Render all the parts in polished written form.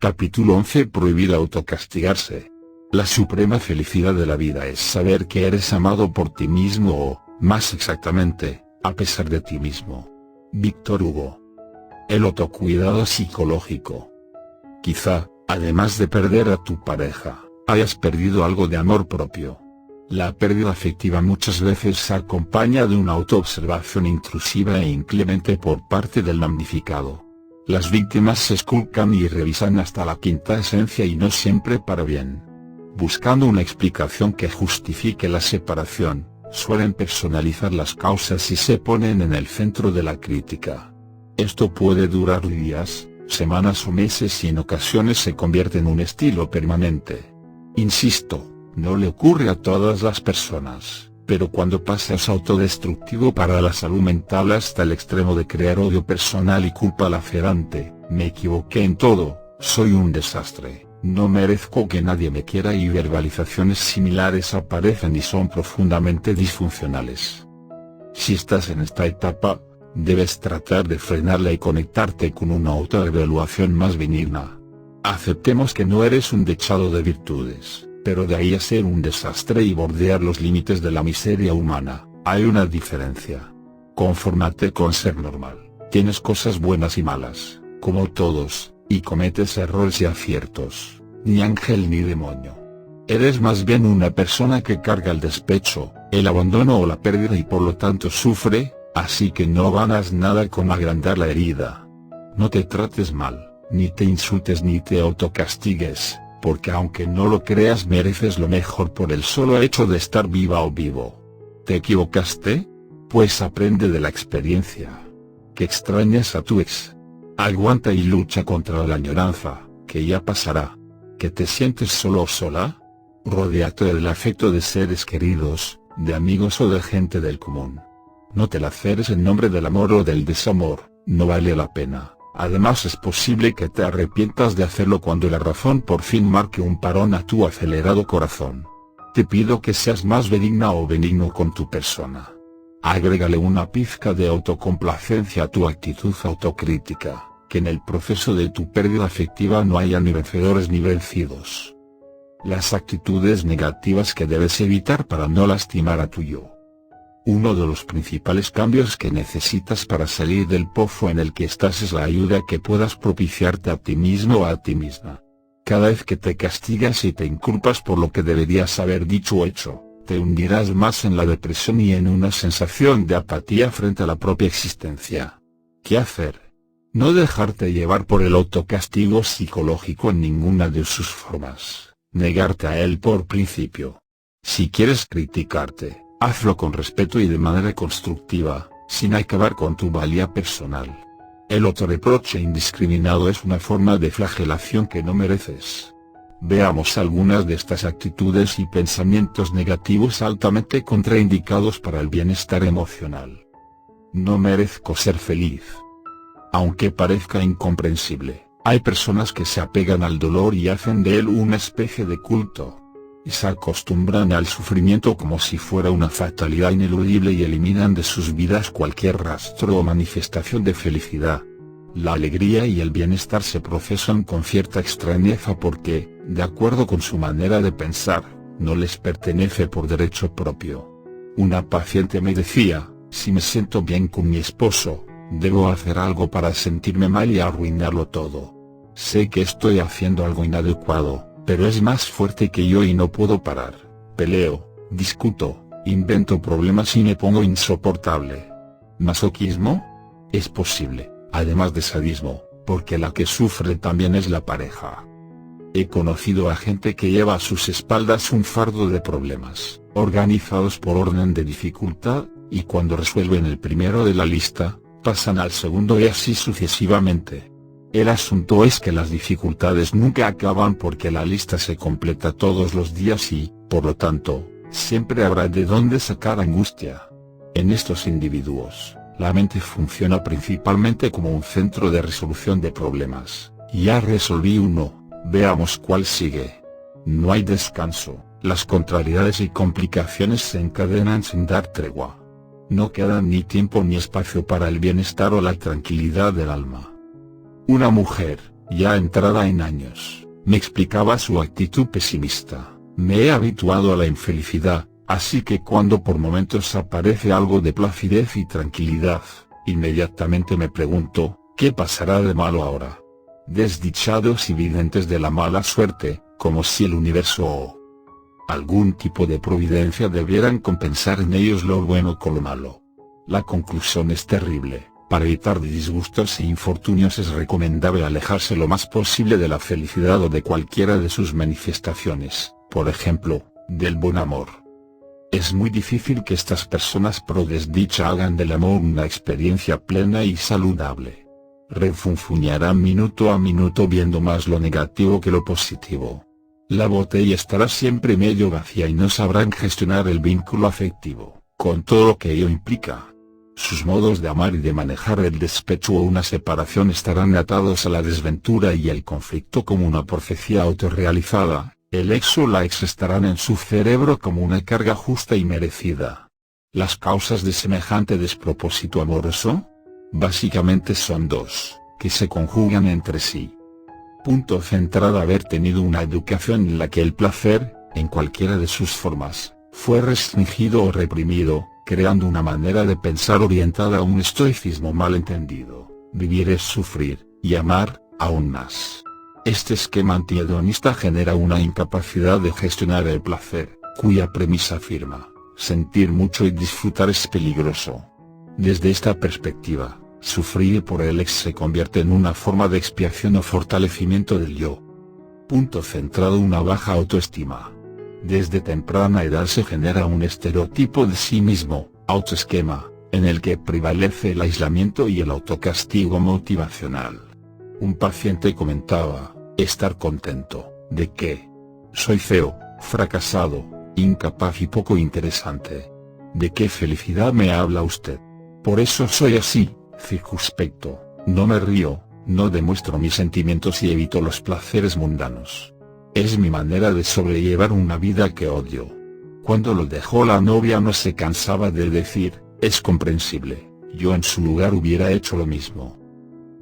Capítulo 11. Prohibido autocastigarse. La suprema felicidad de la vida es saber que eres amado por ti mismo o, más exactamente, a pesar de ti mismo. Víctor Hugo. El autocuidado psicológico. Quizá, además de perder a tu pareja, hayas perdido algo de amor propio. La pérdida afectiva muchas veces se acompaña de una autoobservación intrusiva e inclemente por parte del damnificado. Las víctimas se esculcan y revisan hasta la quinta esencia y no siempre para bien. Buscando una explicación que justifique la separación, suelen personalizar las causas y se ponen en el centro de la crítica. Esto puede durar días, semanas o meses y en ocasiones se convierte en un estilo permanente. Insisto, no le ocurre a todas las personas, pero cuando pasa es autodestructivo para la salud mental hasta el extremo de crear odio personal y culpa lacerante. Me equivoqué en todo, soy un desastre, no merezco que nadie me quiera y verbalizaciones similares aparecen y son profundamente disfuncionales. Si estás en esta etapa, debes tratar de frenarla y conectarte con una autoevaluación más benigna. Aceptemos que no eres un dechado de virtudes, pero de ahí a ser un desastre y bordear los límites de la miseria humana, hay una diferencia. Confórmate con ser normal, tienes cosas buenas y malas, como todos, y cometes errores y aciertos, ni ángel ni demonio. Eres más bien una persona que carga el despecho, el abandono o la pérdida y por lo tanto sufre, así que no ganas nada con agrandar la herida. No te trates mal, ni te insultes ni te autocastigues, porque aunque no lo creas mereces lo mejor por el solo hecho de estar viva o vivo. ¿Te equivocaste? Pues aprende de la experiencia. Que extrañas a tu ex. Aguanta y lucha contra la añoranza, que ya pasará. ¿Que te sientes solo o sola? Rodéate del afecto de seres queridos, de amigos o de gente del común. No te laceres en nombre del amor o del desamor, no vale la pena. Además es posible que te arrepientas de hacerlo cuando la razón por fin marque un parón a tu acelerado corazón. Te pido que seas más benigna o benigno con tu persona. Agrégale una pizca de autocomplacencia a tu actitud autocrítica, que en el proceso de tu pérdida afectiva no haya ni vencedores ni vencidos. Las actitudes negativas que debes evitar para no lastimar a tu yo. Uno de los principales cambios que necesitas para salir del pozo en el que estás es la ayuda que puedas propiciarte a ti mismo o a ti misma. Cada vez que te castigas y te inculpas por lo que deberías haber dicho o hecho, te hundirás más en la depresión y en una sensación de apatía frente a la propia existencia. ¿Qué hacer? No dejarte llevar por el autocastigo psicológico en ninguna de sus formas, negarte a él por principio. Si quieres criticarte, hazlo con respeto y de manera constructiva, sin acabar con tu valía personal. El autorreproche indiscriminado es una forma de flagelación que no mereces. Veamos algunas de estas actitudes y pensamientos negativos altamente contraindicados para el bienestar emocional. No merezco ser feliz. Aunque parezca incomprensible, hay personas que se apegan al dolor y hacen de él una especie de culto. Y se acostumbran al sufrimiento como si fuera una fatalidad ineludible y eliminan de sus vidas cualquier rastro o manifestación de felicidad. La alegría y el bienestar se procesan con cierta extrañeza porque, de acuerdo con su manera de pensar, no les pertenece por derecho propio. Una paciente me decía, si me siento bien con mi esposo, debo hacer algo para sentirme mal y arruinarlo todo. Sé que estoy haciendo algo inadecuado, pero es más fuerte que yo y no puedo parar. Peleo, discuto, invento problemas y me pongo insoportable. ¿Masoquismo? Es posible, además de sadismo, porque la que sufre también es la pareja. He conocido a gente que lleva a sus espaldas un fardo de problemas, organizados por orden de dificultad, y cuando resuelven el primero de la lista, pasan al segundo y así sucesivamente. El asunto es que las dificultades nunca acaban porque la lista se completa todos los días y, por lo tanto, siempre habrá de dónde sacar angustia. En estos individuos, la mente funciona principalmente como un centro de resolución de problemas. Ya resolví uno, veamos cuál sigue. No hay descanso, las contrariedades y complicaciones se encadenan sin dar tregua. No queda ni tiempo ni espacio para el bienestar o la tranquilidad del alma. Una mujer, ya entrada en años, me explicaba su actitud pesimista. Me he habituado a la infelicidad, así que cuando por momentos aparece algo de placidez y tranquilidad, inmediatamente me pregunto, ¿qué pasará de malo ahora? Desdichados y videntes de la mala suerte, como si el universo o algún tipo de providencia debieran compensar en ellos lo bueno con lo malo. La conclusión es terrible. Para evitar disgustos e infortunios es recomendable alejarse lo más posible de la felicidad o de cualquiera de sus manifestaciones, por ejemplo, del buen amor. Es muy difícil que estas personas pro desdicha hagan del amor una experiencia plena y saludable. Refunfuñarán minuto a minuto viendo más lo negativo que lo positivo. La botella estará siempre medio vacía y no sabrán gestionar el vínculo afectivo, con todo lo que ello implica. Sus modos de amar y de manejar el despecho o una separación estarán atados a la desventura y el conflicto como una profecía autorrealizada. El ex o la ex estarán en su cerebro como una carga justa y merecida. Las causas de semejante despropósito amoroso, básicamente son dos, que se conjugan entre sí. Punto central: haber tenido una educación en la que el placer, en cualquiera de sus formas, fue restringido o reprimido, creando una manera de pensar orientada a un estoicismo mal entendido. Vivir es sufrir, y amar, aún más. Este esquema antihedonista genera una incapacidad de gestionar el placer, cuya premisa afirma, sentir mucho y disfrutar es peligroso. Desde esta perspectiva, sufrir por el ex se convierte en una forma de expiación o fortalecimiento del yo. Punto centrado: una baja autoestima. Desde temprana edad se genera un estereotipo de sí mismo, autoesquema, en el que prevalece el aislamiento y el autocastigo motivacional. Un paciente comentaba, estar contento, ¿de qué? Soy feo, fracasado, incapaz y poco interesante. ¿De qué felicidad me habla usted? Por eso soy así, circunspecto, no me río, no demuestro mis sentimientos y evito los placeres mundanos. Es mi manera de sobrellevar una vida que odio. Cuando lo dejó la novia no se cansaba de decir, es comprensible, yo en su lugar hubiera hecho lo mismo.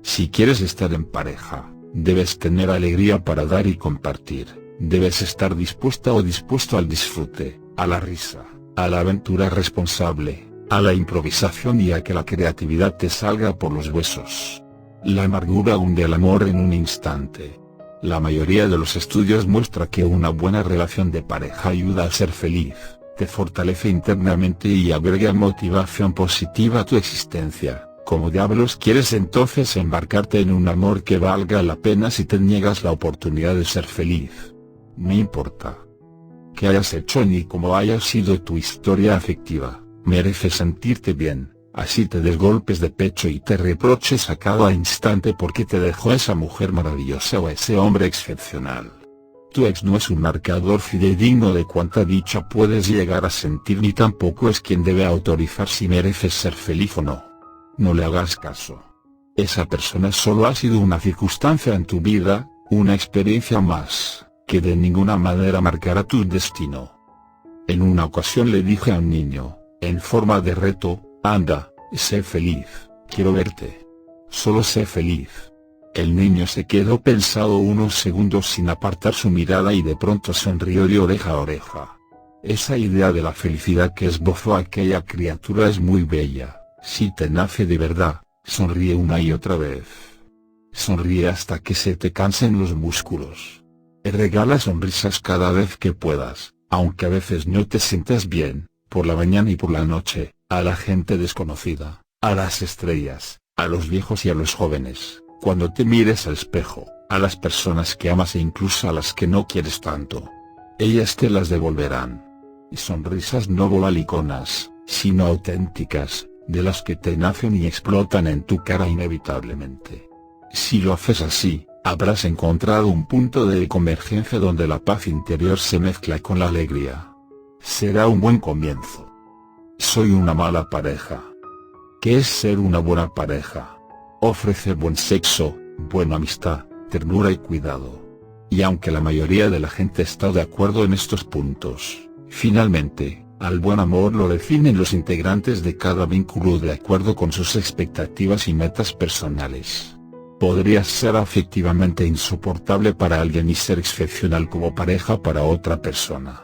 Si quieres estar en pareja, debes tener alegría para dar y compartir, debes estar dispuesta o dispuesto al disfrute, a la risa, a la aventura responsable, a la improvisación y a que la creatividad te salga por los huesos. La amargura hunde el amor en un instante. La mayoría de los estudios muestra que una buena relación de pareja ayuda a ser feliz, te fortalece internamente y agrega motivación positiva a tu existencia. ¿Cómo diablos quieres entonces embarcarte en un amor que valga la pena si te niegas la oportunidad de ser feliz? No importa qué hayas hecho ni cómo haya sido tu historia afectiva, mereces sentirte bien, así te des golpes de pecho y te reproches a cada instante porque te dejó esa mujer maravillosa o ese hombre excepcional. Tu ex no es un marcador fidedigno de cuánta dicha puedes llegar a sentir ni tampoco es quien debe autorizar si mereces ser feliz o no. No le hagas caso. Esa persona solo ha sido una circunstancia en tu vida, una experiencia más, que de ninguna manera marcará tu destino. En una ocasión le dije a un niño, en forma de reto, anda, sé feliz, quiero verte. Solo sé feliz. El niño se quedó pensado unos segundos sin apartar su mirada y de pronto sonrió de oreja a oreja. Esa idea de la felicidad que esbozó aquella criatura es muy bella. Si te nace de verdad, sonríe una y otra vez. Sonríe hasta que se te cansen los músculos. Regala sonrisas cada vez que puedas, aunque a veces no te sientas bien, por la mañana y por la noche, a la gente desconocida, a las estrellas, a los viejos y a los jóvenes, cuando te mires al espejo, a las personas que amas e incluso a las que no quieres tanto. Ellas te las devolverán. Sonrisas no volaliconas, sino auténticas, de las que te nacen y explotan en tu cara inevitablemente. Si lo haces así, habrás encontrado un punto de convergencia donde la paz interior se mezcla con la alegría. Será un buen comienzo. Soy una mala pareja. ¿Qué es ser una buena pareja? Ofrece buen sexo, buena amistad, ternura y cuidado. Y aunque la mayoría de la gente está de acuerdo en estos puntos, finalmente, al buen amor lo definen los integrantes de cada vínculo de acuerdo con sus expectativas y metas personales. Podrías ser afectivamente insoportable para alguien y ser excepcional como pareja para otra persona.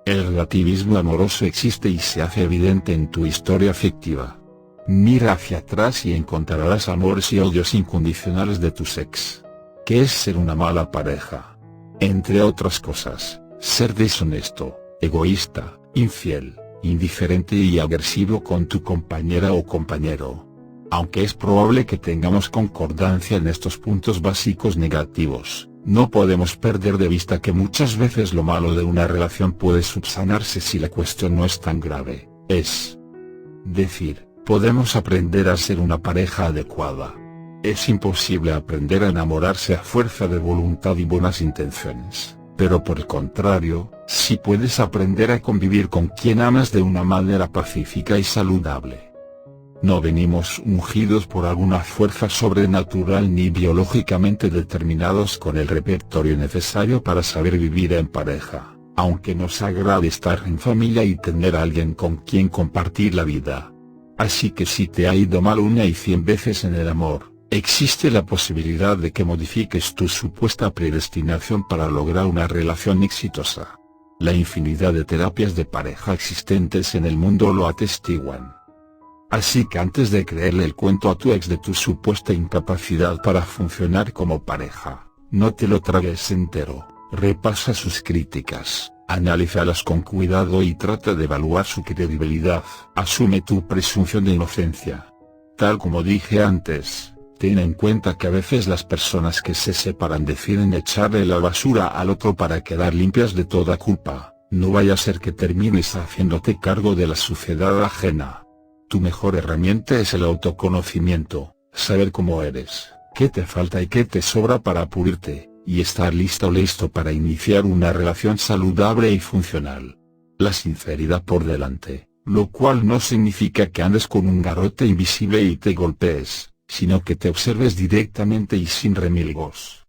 El relativismo amoroso existe y se hace evidente en tu historia afectiva. Mira hacia atrás y encontrarás amores y odios incondicionales de tus ex. ¿Qué es ser una mala pareja? Entre otras cosas, ser deshonesto, egoísta, infiel, indiferente y agresivo con tu compañera o compañero. Aunque es probable que tengamos concordancia en estos puntos básicos negativos, no podemos perder de vista que muchas veces lo malo de una relación puede subsanarse si la cuestión no es tan grave. Es decir, podemos aprender a ser una pareja adecuada. Es imposible aprender a enamorarse a fuerza de voluntad y buenas intenciones, pero por el contrario, sí puedes aprender a convivir con quien amas de una manera pacífica y saludable. No venimos ungidos por alguna fuerza sobrenatural ni biológicamente determinados con el repertorio necesario para saber vivir en pareja, aunque nos agrade estar en familia y tener a alguien con quien compartir la vida. Así que si te ha ido mal una y 100 veces en el amor, existe la posibilidad de que modifiques tu supuesta predestinación para lograr una relación exitosa. La infinidad de terapias de pareja existentes en el mundo lo atestiguan. Así que antes de creerle el cuento a tu ex de tu supuesta incapacidad para funcionar como pareja, no te lo tragues entero, repasa sus críticas, analízalas con cuidado y trata de evaluar su credibilidad. Asume tu presunción de inocencia. Tal como dije antes, ten en cuenta que a veces las personas que se separan deciden echarle la basura al otro para quedar limpias de toda culpa. No vaya a ser que termines haciéndote cargo de la suciedad ajena. Tu mejor herramienta es el autoconocimiento, saber cómo eres, qué te falta y qué te sobra para pulirte, y estar lista o listo para iniciar una relación saludable y funcional. La sinceridad por delante, lo cual no significa que andes con un garrote invisible y te golpees, sino que te observes directamente y sin remilgos.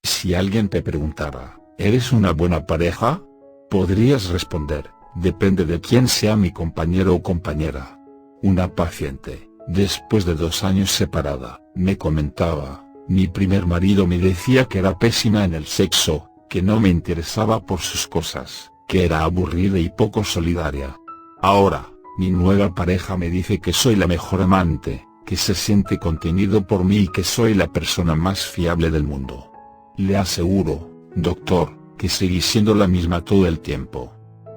Si alguien te preguntara, ¿eres una buena pareja? Podrías responder, depende de quién sea mi compañero o compañera. Una paciente, después de 2 años separada, me comentaba, mi primer marido me decía que era pésima en el sexo, que no me interesaba por sus cosas, que era aburrida y poco solidaria. Ahora, mi nueva pareja me dice que soy la mejor amante, que se siente contenido por mí y que soy la persona más fiable del mundo. Le aseguro, doctor, que seguí siendo la misma todo el tiempo.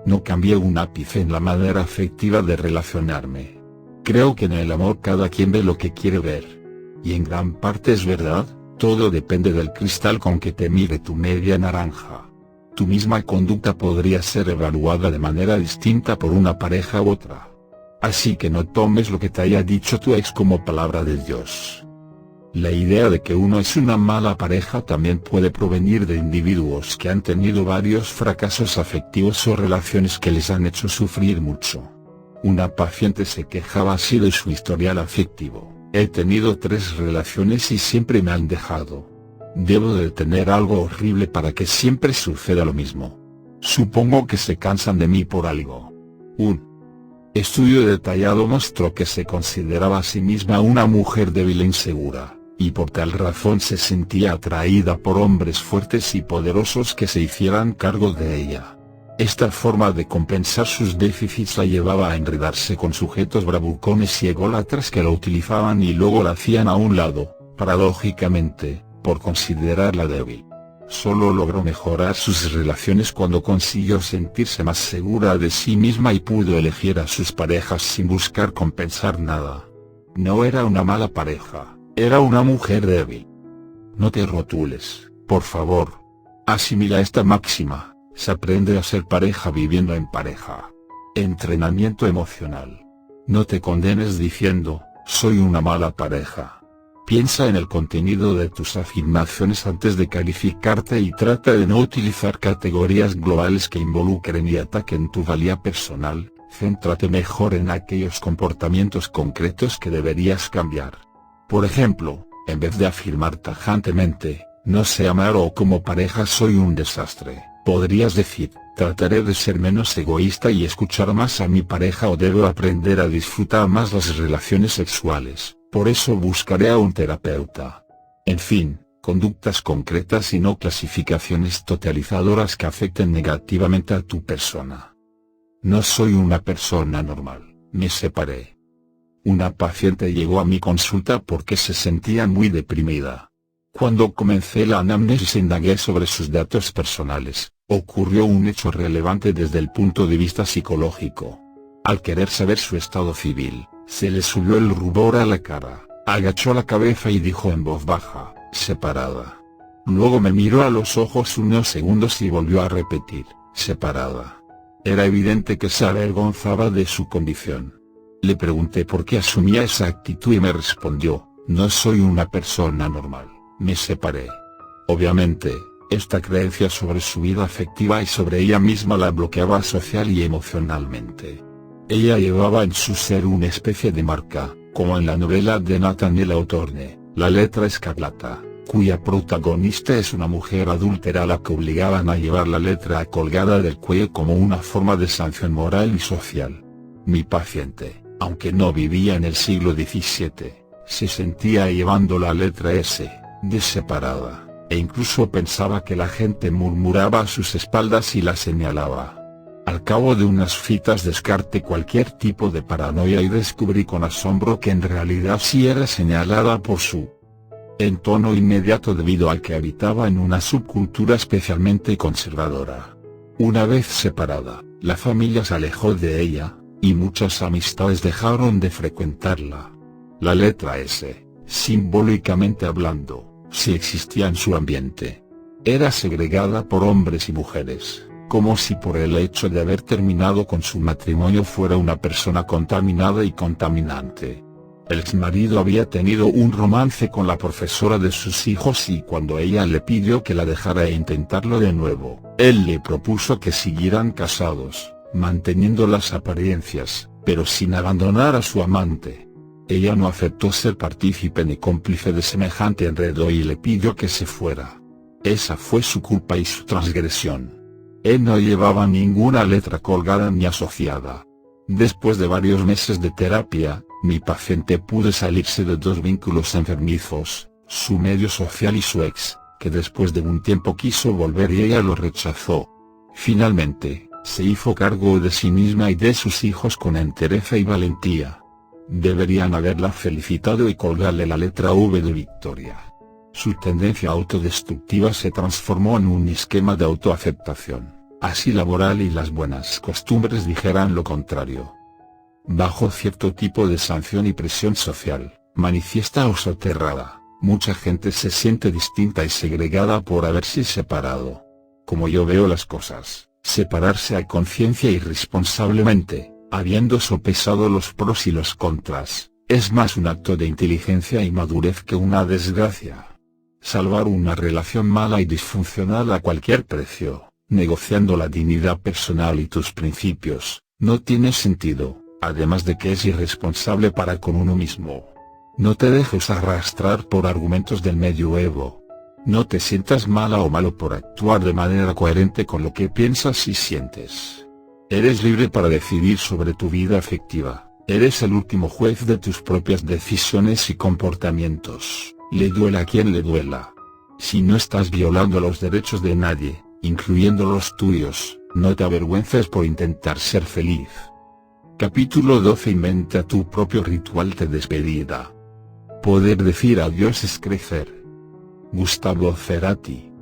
No cambié un ápice en la manera afectiva de relacionarme. Creo que en el amor cada quien ve lo que quiere ver. Y en gran parte es verdad, todo depende del cristal con que te mire tu media naranja. Tu misma conducta podría ser evaluada de manera distinta por una pareja u otra. Así que no tomes lo que te haya dicho tu ex como palabra de Dios. La idea de que uno es una mala pareja también puede provenir de individuos que han tenido varios fracasos afectivos o relaciones que les han hecho sufrir mucho. Una paciente se quejaba así de su historial afectivo: he tenido 3 relaciones y siempre me han dejado. Debo de tener algo horrible para que siempre suceda lo mismo. Supongo que se cansan de mí por algo. Un estudio detallado mostró que se consideraba a sí misma una mujer débil e insegura, y por tal razón se sentía atraída por hombres fuertes y poderosos que se hicieran cargo de ella. Esta forma de compensar sus déficits la llevaba a enredarse con sujetos bravucones y ególatras que la utilizaban y luego la hacían a un lado, paradójicamente, por considerarla débil. Solo logró mejorar sus relaciones cuando consiguió sentirse más segura de sí misma y pudo elegir a sus parejas sin buscar compensar nada. No era una mala pareja, era una mujer débil. No te rotules, por favor. Asimila esta máxima. Se aprende a ser pareja viviendo en pareja. Entrenamiento emocional. No te condenes diciendo, soy una mala pareja. Piensa en el contenido de tus afirmaciones antes de calificarte y trata de no utilizar categorías globales que involucren y ataquen tu valía personal. Céntrate mejor en aquellos comportamientos concretos que deberías cambiar. Por ejemplo, en vez de afirmar tajantemente, no sé amar o como pareja soy un desastre, podrías decir, trataré de ser menos egoísta y escuchar más a mi pareja o debo aprender a disfrutar más las relaciones sexuales, por eso buscaré a un terapeuta. En fin, conductas concretas y no clasificaciones totalizadoras que afecten negativamente a tu persona. No soy una persona normal, me separé. Una paciente llegó a mi consulta porque se sentía muy deprimida. Cuando comencé la anamnesis e indagué sobre sus datos personales, ocurrió un hecho relevante desde el punto de vista psicológico. Al querer saber su estado civil, se le subió el rubor a la cara, agachó la cabeza y dijo en voz baja, separada. Luego me miró a los ojos unos segundos y volvió a repetir, separada. Era evidente que se avergonzaba de su condición. Le pregunté por qué asumía esa actitud y me respondió, no soy una persona normal, me separé. Obviamente, esta creencia sobre su vida afectiva y sobre ella misma la bloqueaba social y emocionalmente. Ella llevaba en su ser una especie de marca, como en la novela de Nathaniel Hawthorne, La letra escarlata, cuya protagonista es una mujer adúltera a la que obligaban a llevar la letra colgada del cuello como una forma de sanción moral y social. Mi paciente, aunque no vivía en el siglo XVII, se sentía llevando la letra S, de separada, e incluso pensaba que la gente murmuraba a sus espaldas y la señalaba. Al cabo de unas citas descarté cualquier tipo de paranoia y descubrí con asombro que en realidad sí era señalada por su entorno inmediato debido a que habitaba en una subcultura especialmente conservadora. Una vez separada, la familia se alejó de ella, y muchas amistades dejaron de frecuentarla. La letra S, simbólicamente hablando, sí existía en su ambiente. Era segregada por hombres y mujeres, como si por el hecho de haber terminado con su matrimonio fuera una persona contaminada y contaminante. El exmarido había tenido un romance con la profesora de sus hijos y cuando ella le pidió que la dejara e intentarlo de nuevo, él le propuso que siguieran casados, manteniendo las apariencias, pero sin abandonar a su amante. Ella no aceptó ser partícipe ni cómplice de semejante enredo y le pidió que se fuera. Esa fue su culpa y su transgresión. Él no llevaba ninguna letra colgada ni asociada. Después de varios meses de terapia, mi paciente pudo salirse de dos vínculos enfermizos, su medio social y su ex, que después de un tiempo quiso volver y ella lo rechazó. Finalmente, se hizo cargo de sí misma y de sus hijos con entereza y valentía. Deberían haberla felicitado y colgarle la letra V de Victoria. Su tendencia autodestructiva se transformó en un esquema de autoaceptación, así la moral y las buenas costumbres dijeran lo contrario. Bajo cierto tipo de sanción y presión social, manifiesta o soterrada, mucha gente se siente distinta y segregada por haberse separado. Como yo veo las cosas, separarse a conciencia y responsablemente, habiendo sopesado los pros y los contras, es más un acto de inteligencia y madurez que una desgracia. Salvar una relación mala y disfuncional a cualquier precio, negociando la dignidad personal y tus principios, no tiene sentido, además de que es irresponsable para con uno mismo. No te dejes arrastrar por argumentos del medioevo. No te sientas mala o malo por actuar de manera coherente con lo que piensas y sientes. Eres libre para decidir sobre tu vida afectiva, eres el último juez de tus propias decisiones y comportamientos, le duela a quien le duela. Si no estás violando los derechos de nadie, incluyendo los tuyos, no te avergüences por intentar ser feliz. Capítulo 12. Inventa tu propio ritual de despedida. Poder decir adiós es crecer. Gustavo Cerati.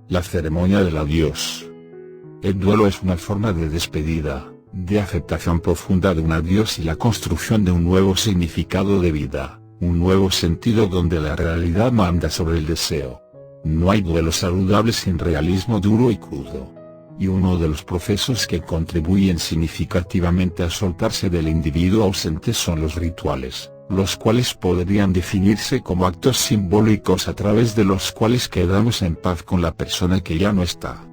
La ceremonia del adiós. El duelo es una forma de despedida, de aceptación profunda de un adiós y la construcción de un nuevo significado de vida, un nuevo sentido donde la realidad manda sobre el deseo. No hay duelo saludable sin realismo duro y crudo. Y uno de los procesos que contribuyen significativamente a soltarse del individuo ausente son los rituales, los cuales podrían definirse como actos simbólicos a través de los cuales quedamos en paz con la persona que ya no está.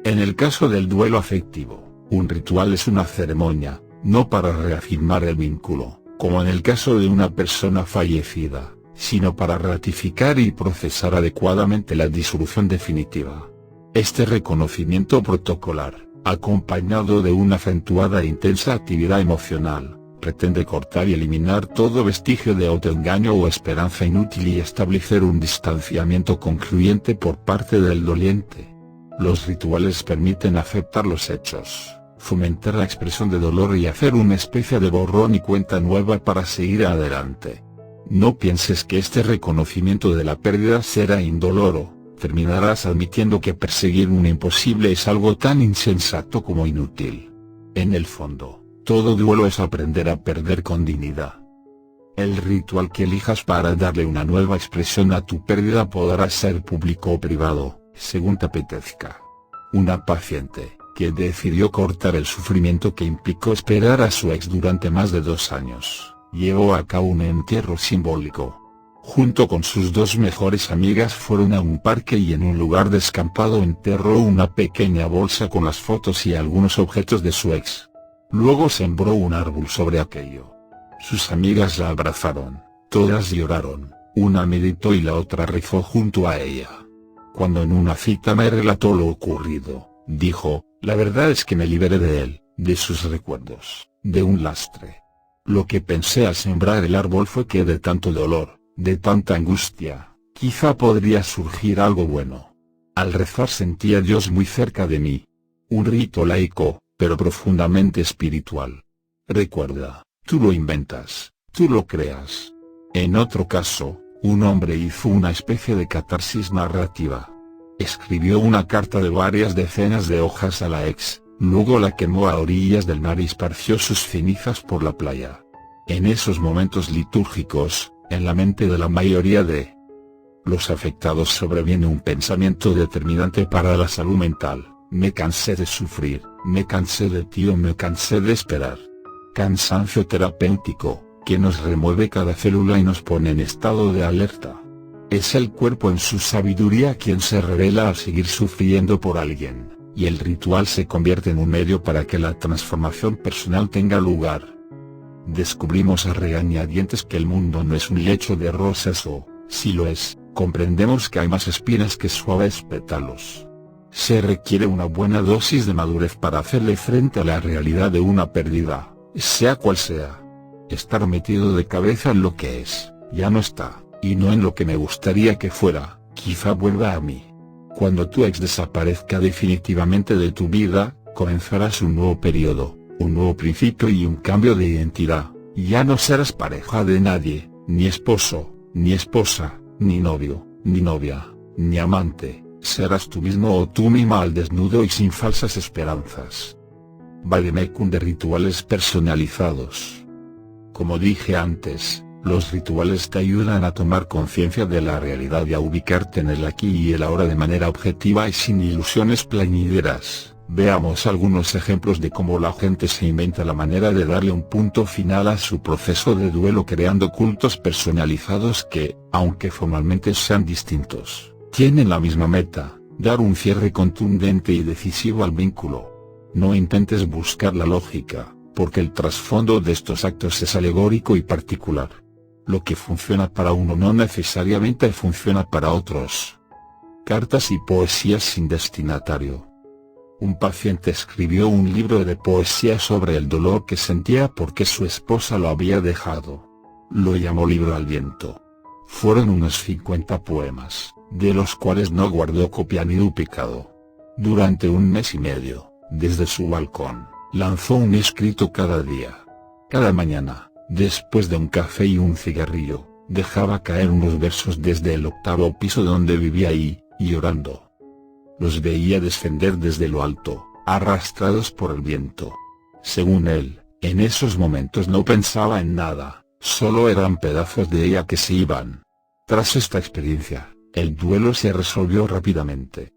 En el caso del duelo afectivo, un ritual es una ceremonia, no para reafirmar el vínculo, como en el caso de una persona fallecida, sino para ratificar y procesar adecuadamente la disolución definitiva. Este reconocimiento protocolar, acompañado de una acentuada e intensa actividad emocional, Pretende cortar y eliminar todo vestigio de autoengaño o esperanza inútil y establecer un distanciamiento concluyente por parte del doliente. Los rituales permiten aceptar los hechos, fomentar la expresión de dolor y hacer una especie de borrón y cuenta nueva para seguir adelante. No pienses que este reconocimiento de la pérdida será indoloro, terminarás admitiendo que perseguir un imposible es algo tan insensato como inútil. En el fondo, todo duelo es aprender a perder con dignidad. El ritual que elijas para darle una nueva expresión a tu pérdida podrá ser público o privado, según te apetezca. Una paciente, que decidió cortar el sufrimiento que implicó esperar a su ex durante más de 2 años, llevó a cabo un entierro simbólico. Junto con sus 2 mejores amigas fueron a un parque y en un lugar descampado enterró una pequeña bolsa con las fotos y algunos objetos de su ex. Luego sembró un árbol sobre aquello. Sus amigas la abrazaron, todas lloraron, una meditó y la otra rezó junto a ella. Cuando en una cita me relató lo ocurrido, dijo: la verdad es que me liberé de él, de sus recuerdos, de un lastre. Lo que pensé al sembrar el árbol fue que de tanto dolor, de tanta angustia, quizá podría surgir algo bueno. Al rezar sentí a Dios muy cerca de mí. Un rito laico, pero profundamente espiritual. Recuerda, tú lo inventas, tú lo creas. En otro caso, un hombre hizo una especie de catarsis narrativa. Escribió una carta de varias decenas de hojas a la ex, luego la quemó a orillas del mar y esparció sus cenizas por la playa. En esos momentos litúrgicos, en la mente de la mayoría de los afectados sobreviene un pensamiento determinante para la salud mental: me cansé de sufrir, me cansé de ti o me cansé de esperar. Cansancio terapéutico, que nos remueve cada célula y nos pone en estado de alerta. Es el cuerpo en su sabiduría quien se revela al seguir sufriendo por alguien, y el ritual se convierte en un medio para que la transformación personal tenga lugar. Descubrimos a regañadientes que el mundo no es un lecho de rosas o, si lo es, comprendemos que hay más espinas que suaves pétalos. Se requiere una buena dosis de madurez para hacerle frente a la realidad de una pérdida, sea cual sea. Estar metido de cabeza en lo que es, ya no está, y no en lo que me gustaría que fuera, quizá vuelva a mí. Cuando tu ex desaparezca definitivamente de tu vida, comenzarás un nuevo periodo, un nuevo principio y un cambio de identidad. Ya no serás pareja de nadie, ni esposo, ni esposa, ni novio, ni novia, ni amante. Serás tú mismo o tú misma al desnudo y sin falsas esperanzas. Vademecum de rituales personalizados. Como dije antes, los rituales te ayudan a tomar conciencia de la realidad y a ubicarte en el aquí y el ahora de manera objetiva y sin ilusiones plañideras. Veamos algunos ejemplos de cómo la gente se inventa la manera de darle un punto final a su proceso de duelo creando cultos personalizados que, aunque formalmente sean distintos, tienen la misma meta: dar un cierre contundente y decisivo al vínculo. No intentes buscar la lógica, porque el trasfondo de estos actos es alegórico y particular. Lo que funciona para uno no necesariamente funciona para otros. Cartas y poesías sin destinatario. Un paciente escribió un libro de poesía sobre el dolor que sentía porque su esposa lo había dejado. Lo llamó Libro al Viento. Fueron unos 50 poemas, de los cuales no guardó copia ni duplicado. Durante 1 mes y medio, desde su balcón, lanzó un escrito cada día. Cada mañana, después de un café y un cigarrillo, dejaba caer unos versos desde el 8º piso donde vivía y, llorando, los veía descender desde lo alto, arrastrados por el viento. Según él, en esos momentos no pensaba en nada, solo eran pedazos de ella que se iban. Tras esta experiencia, el duelo se resolvió rápidamente.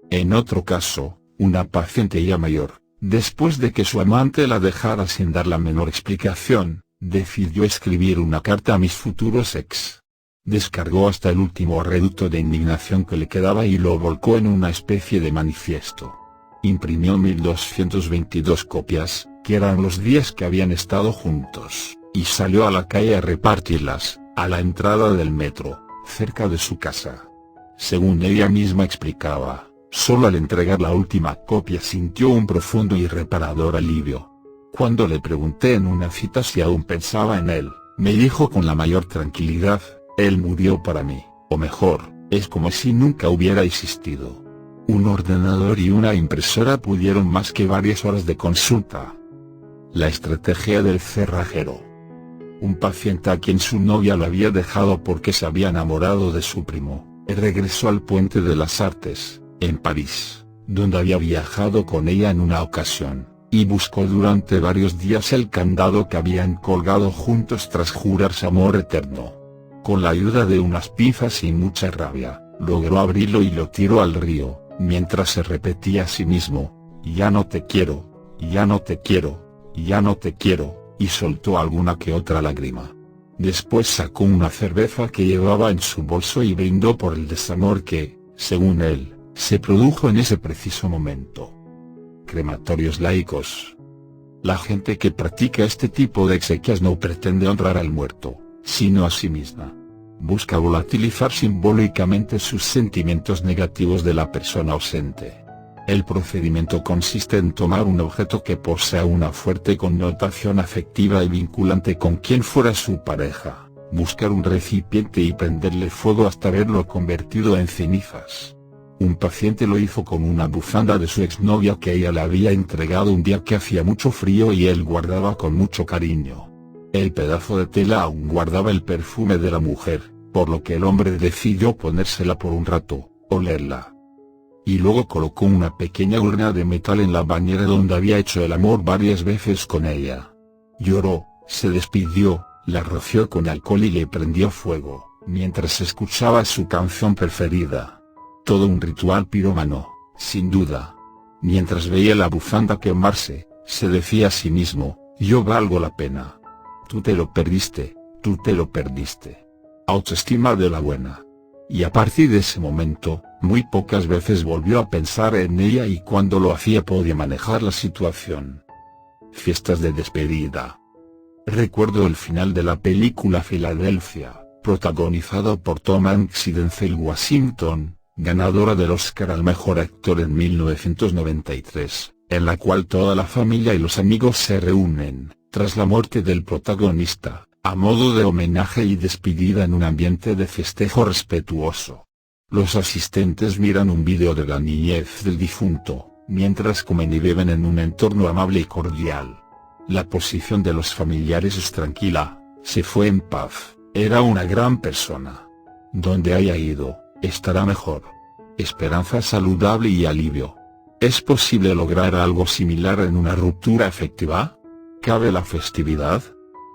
En otro caso, una paciente ya mayor, después de que su amante la dejara sin dar la menor explicación, decidió escribir una carta a mis futuros ex. Descargó hasta el último reducto de indignación que le quedaba y lo volcó en una especie de manifiesto. Imprimió 1222 copias, que eran los días que habían estado juntos, y salió a la calle a repartirlas, a la entrada del metro, cerca de su casa. Según ella misma explicaba, solo al entregar la última copia sintió un profundo y reparador alivio. Cuando le pregunté en una cita si aún pensaba en él, me dijo con la mayor tranquilidad: él murió para mí, o mejor, es como si nunca hubiera existido. Un ordenador y una impresora pudieron más que varias horas de consulta. La estrategia del cerrajero. Un paciente a quien su novia lo había dejado porque se había enamorado de su primo, regresó al Puente de las Artes, en París, donde había viajado con ella en una ocasión, y buscó durante varios días el candado que habían colgado juntos tras jurarse amor eterno. Con la ayuda de unas pinzas y mucha rabia, logró abrirlo y lo tiró al río, mientras se repetía a sí mismo: ya no te quiero, ya no te quiero, ya no te quiero, y soltó alguna que otra lágrima. Después sacó una cerveza que llevaba en su bolso y brindó por el desamor que, según él, se produjo en ese preciso momento. Crematorios laicos. La gente que practica este tipo de exequias no pretende honrar al muerto, sino a sí misma. Busca volatilizar simbólicamente sus sentimientos negativos de la persona ausente. El procedimiento consiste en tomar un objeto que posea una fuerte connotación afectiva y vinculante con quien fuera su pareja, buscar un recipiente y prenderle fuego hasta verlo convertido en cenizas. Un paciente lo hizo con una bufanda de su exnovia que ella le había entregado un día que hacía mucho frío y él guardaba con mucho cariño. El pedazo de tela aún guardaba el perfume de la mujer, por lo que el hombre decidió ponérsela por un rato, olerla. Y luego colocó una pequeña urna de metal en la bañera donde había hecho el amor varias veces con ella. Lloró, se despidió, la roció con alcohol y le prendió fuego, mientras escuchaba su canción preferida. Todo un ritual pirómano, sin duda. Mientras veía la bufanda quemarse, se decía a sí mismo: yo valgo la pena. Tú te lo perdiste, tú te lo perdiste. Autoestima de la buena. Y a partir de ese momento, muy pocas veces volvió a pensar en ella y cuando lo hacía podía manejar la situación. Fiestas de despedida. Recuerdo el final de la película Filadelfia, protagonizado por Tom Hanks y Denzel Washington, ganadora del Oscar al mejor actor en 1993, en la cual toda la familia y los amigos se reúnen, tras la muerte del protagonista, a modo de homenaje y despedida en un ambiente de festejo respetuoso. Los asistentes miran un vídeo de la niñez del difunto, mientras comen y beben en un entorno amable y cordial. La posición de los familiares es tranquila: se fue en paz, era una gran persona. Donde haya ido, estará mejor. Esperanza saludable y alivio. ¿Es posible lograr algo similar en una ruptura afectiva? ¿Cabe la festividad?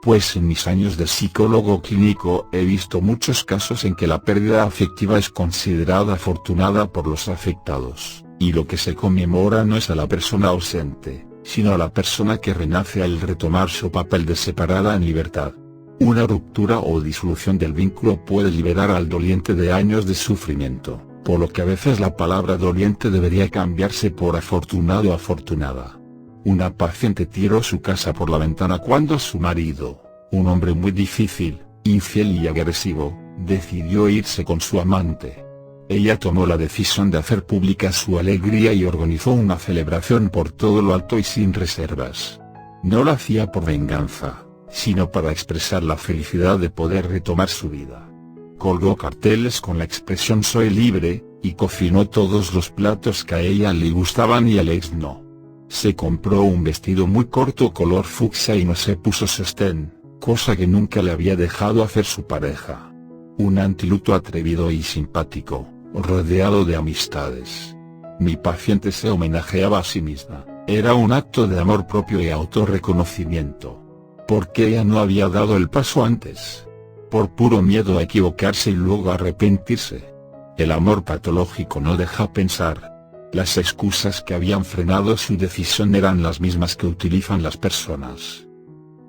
Pues en mis años de psicólogo clínico he visto muchos casos en que la pérdida afectiva es considerada afortunada por los afectados, y lo que se conmemora no es a la persona ausente, sino a la persona que renace al retomar su papel de separada en libertad. Una ruptura o disolución del vínculo puede liberar al doliente de años de sufrimiento, por lo que a veces la palabra doliente debería cambiarse por afortunado o afortunada. Una paciente tiró su casa por la ventana cuando su marido, un hombre muy difícil, infiel y agresivo, decidió irse con su amante. Ella tomó la decisión de hacer pública su alegría y organizó una celebración por todo lo alto y sin reservas. No lo hacía por venganza, sino para expresar la felicidad de poder retomar su vida. Colgó carteles con la expresión "soy libre", y cocinó todos los platos que a ella le gustaban y al ex no. Se compró un vestido muy corto color fucsia y no se puso sostén, cosa que nunca le había dejado hacer su pareja. Un antiluto atrevido y simpático, rodeado de amistades. Mi paciente se homenajeaba a sí misma, era un acto de amor propio y autorreconocimiento. ¿Por qué ella no había dado el paso antes? Por puro miedo a equivocarse y luego arrepentirse. El amor patológico no deja pensar. Las excusas que habían frenado su decisión eran las mismas que utilizan las personas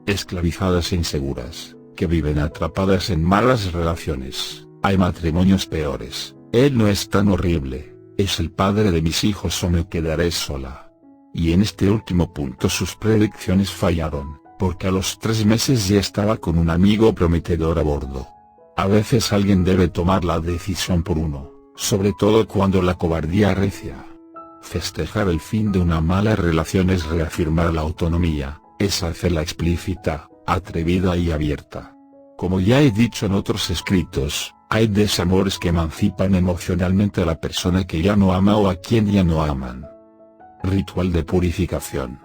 esclavizadas e inseguras, que viven atrapadas en malas relaciones. Hay matrimonios peores. Él no es tan horrible, es el padre de mis hijos o me quedaré sola. Y en este último punto sus predicciones fallaron, porque a los 3 meses ya estaba con un amigo prometedor a bordo. A veces alguien debe tomar la decisión por uno, sobre todo cuando la cobardía arrecia. Festejar el fin de una mala relación es reafirmar la autonomía, es hacerla explícita, atrevida y abierta. Como ya he dicho en otros escritos, hay desamores que emancipan emocionalmente a la persona que ya no ama o a quien ya no aman. Ritual de purificación.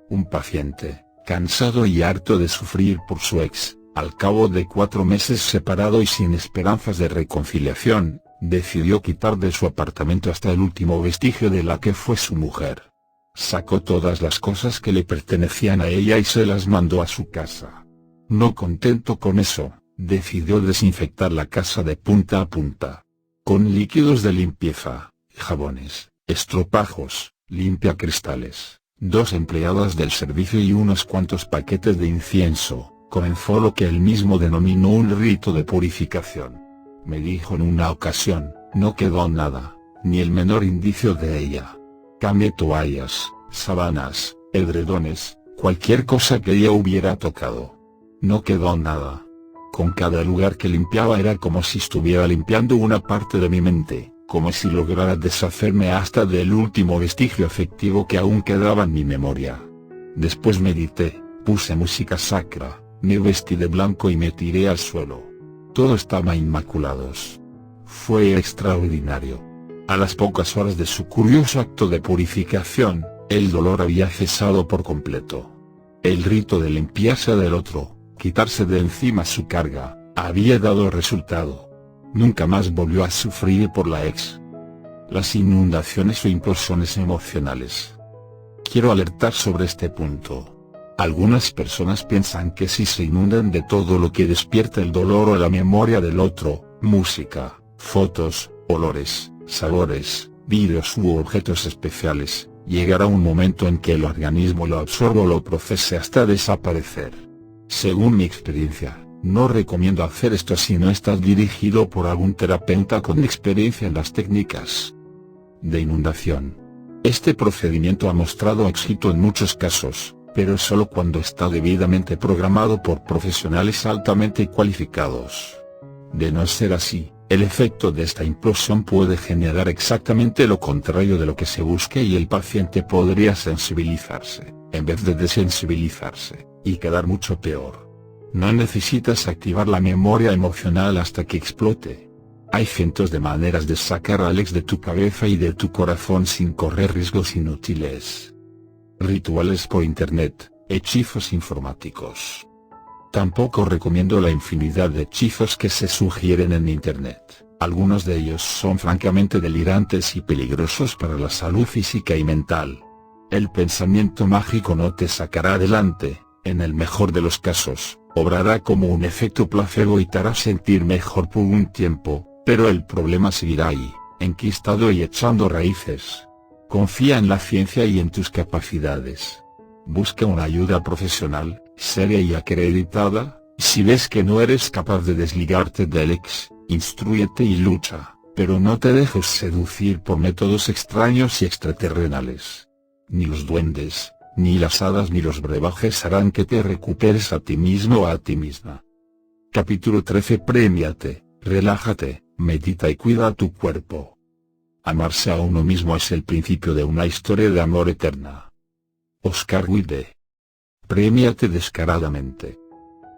Un paciente, cansado y harto de sufrir por su ex, al cabo de 4 meses separado y sin esperanzas de reconciliación, decidió quitar de su apartamento hasta el último vestigio de la que fue su mujer. Sacó todas las cosas que le pertenecían a ella y se las mandó a su casa. No contento con eso, decidió desinfectar la casa de punta a punta. Con líquidos de limpieza, jabones, estropajos, limpiacristales, 2 empleadas del servicio y unos cuantos paquetes de incienso, comenzó lo que él mismo denominó un rito de purificación. Me dijo en una ocasión, no quedó nada, ni el menor indicio de ella. Cambié toallas, sábanas, edredones, cualquier cosa que ella hubiera tocado. No quedó nada. Con cada lugar que limpiaba era como si estuviera limpiando una parte de mi mente, como si lograra deshacerme hasta del último vestigio afectivo que aún quedaba en mi memoria. Después medité, puse música sacra, me vestí de blanco y me tiré al suelo. Todo estaba inmaculados. Fue extraordinario. A las pocas horas de su curioso acto de purificación, el dolor había cesado por completo. El rito de limpiarse del otro, quitarse de encima su carga, había dado resultado. Nunca más volvió a sufrir por la ex. Las inundaciones o implosiones emocionales. Quiero alertar sobre este punto. Algunas personas piensan que si se inundan de todo lo que despierta el dolor o la memoria del otro, música, fotos, olores, sabores, vídeos u objetos especiales, llegará un momento en que el organismo lo absorba o lo procese hasta desaparecer. Según mi experiencia, no recomiendo hacer esto si no estás dirigido por algún terapeuta con experiencia en las técnicas de inundación. Este procedimiento ha mostrado éxito en muchos casos, pero solo cuando está debidamente programado por profesionales altamente cualificados. De no ser así, el efecto de esta implosión puede generar exactamente lo contrario de lo que se busca y el paciente podría sensibilizarse, en vez de desensibilizarse, y quedar mucho peor. No necesitas activar la memoria emocional hasta que explote. Hay cientos de maneras de sacar a Alex de tu cabeza y de tu corazón sin correr riesgos inútiles. Rituales por internet, hechizos informáticos. Tampoco recomiendo la infinidad de hechizos que se sugieren en internet. Algunos de ellos son francamente delirantes y peligrosos para la salud física y mental. El pensamiento mágico no te sacará adelante, en el mejor de los casos, obrará como un efecto placebo y te hará sentir mejor por un tiempo, pero el problema seguirá ahí, enquistado y echando raíces. Confía en la ciencia y en tus capacidades. Busca una ayuda profesional, seria y acreditada. Si ves que no eres capaz de desligarte del ex, instrúyete y lucha, pero no te dejes seducir por métodos extraños y extraterrenales. Ni los duendes, ni las hadas ni los brebajes harán que te recuperes a ti mismo o a ti misma. Capítulo 13. Premiate, relájate, medita y cuida tu cuerpo. Amarse a uno mismo es el principio de una historia de amor eterna. Oscar Wilde. Premiate descaradamente.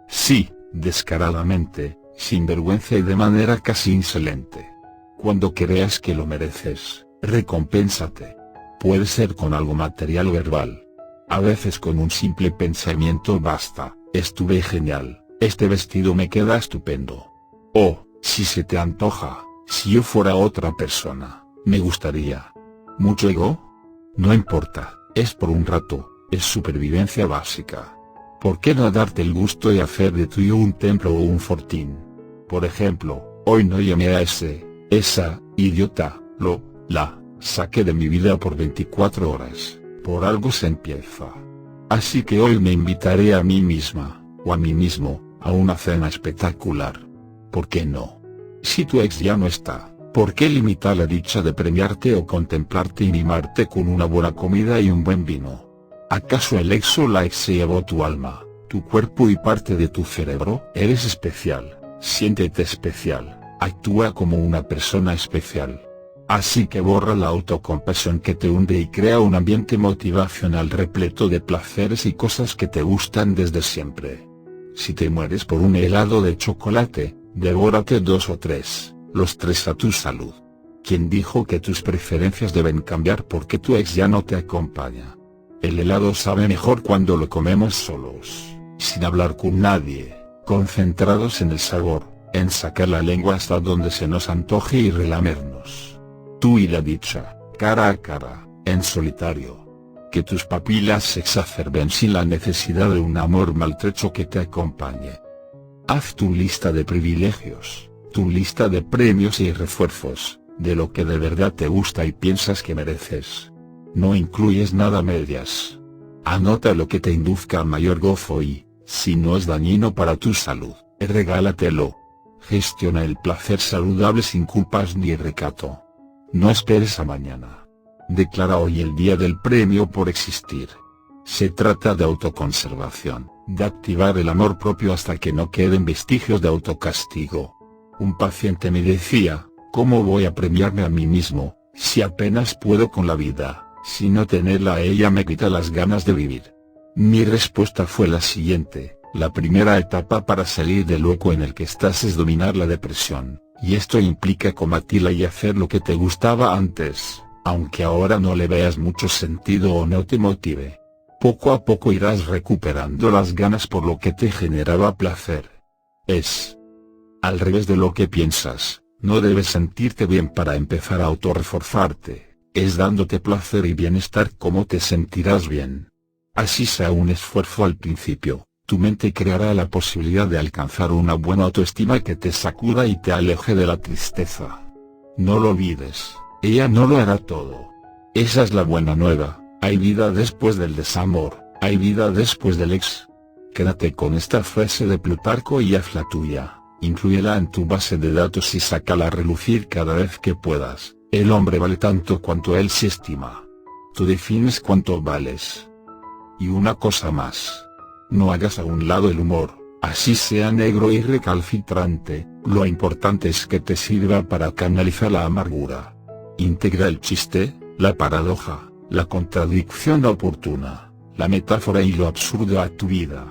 Sí, descaradamente, sin vergüenza y de manera casi insolente. Cuando creas que lo mereces, recompénsate. Puede ser con algo material o verbal. A veces con un simple pensamiento basta: estuve genial, este vestido me queda estupendo. O, si se te antoja, si yo fuera otra persona, me gustaría. ¿Mucho ego? No importa, es por un rato, es supervivencia básica. ¿Por qué no darte el gusto de hacer de tuyo un templo o un fortín? Por ejemplo, hoy no llamé a esa idiota, la saqué de mi vida por 24 horas, por algo se empieza. Así que hoy me invitaré a mí misma, o a mí mismo, a una cena espectacular. ¿Por qué no? Si tu ex ya no está, ¿por qué limitar la dicha de premiarte o contemplarte y mimarte con una buena comida y un buen vino? ¿Acaso el ex o la ex se llevó tu alma, tu cuerpo y parte de tu cerebro? Eres especial, siéntete especial, actúa como una persona especial. Así que borra la autocompasión que te hunde y crea un ambiente motivacional repleto de placeres y cosas que te gustan desde siempre. Si te mueres por un helado de chocolate, devórate 2 o 3, los 3 a tu salud. ¿Quién dijo que tus preferencias deben cambiar porque tu ex ya no te acompaña? El helado sabe mejor cuando lo comemos solos, sin hablar con nadie, concentrados en el sabor, en sacar la lengua hasta donde se nos antoje y relamernos. Tú y la dicha, cara a cara, en solitario. Que tus papilas se exacerben sin la necesidad de un amor maltrecho que te acompañe. Haz tu lista de privilegios, tu lista de premios y refuerzos, de lo que de verdad te gusta y piensas que mereces. No incluyes nada a medias. Anota lo que te induzca a mayor gozo y, si no es dañino para tu salud, regálatelo. Gestiona el placer saludable sin culpas ni recato. No esperes a mañana. Declara hoy el día del premio por existir. Se trata de autoconservación, de activar el amor propio hasta que no queden vestigios de autocastigo. Un paciente me decía, ¿cómo voy a premiarme a mí mismo, si apenas puedo con la vida, si no tenerla a ella me quita las ganas de vivir? Mi respuesta fue la siguiente: la primera etapa para salir del hueco en el que estás es dominar la depresión, y esto implica combatirla y hacer lo que te gustaba antes, aunque ahora no le veas mucho sentido o no te motive. Poco a poco irás recuperando las ganas por lo que te generaba placer. Es al revés de lo que piensas, no debes sentirte bien para empezar a autorreforzarte, es dándote placer y bienestar como te sentirás bien. Así sea un esfuerzo al principio, tu mente creará la posibilidad de alcanzar una buena autoestima que te sacuda y te aleje de la tristeza. No lo olvides, ella no lo hará todo. Esa es la buena nueva, hay vida después del desamor, hay vida después del ex. Quédate con esta frase de Plutarco y hazla tuya, inclúyela en tu base de datos y sácala a relucir cada vez que puedas. El hombre vale tanto cuanto él se estima. Tú defines cuánto vales. Y una cosa más. No hagas a un lado el humor, así sea negro y recalcitrante, lo importante es que te sirva para canalizar la amargura. Integra el chiste, la paradoja, la contradicción oportuna, la metáfora y lo absurdo a tu vida.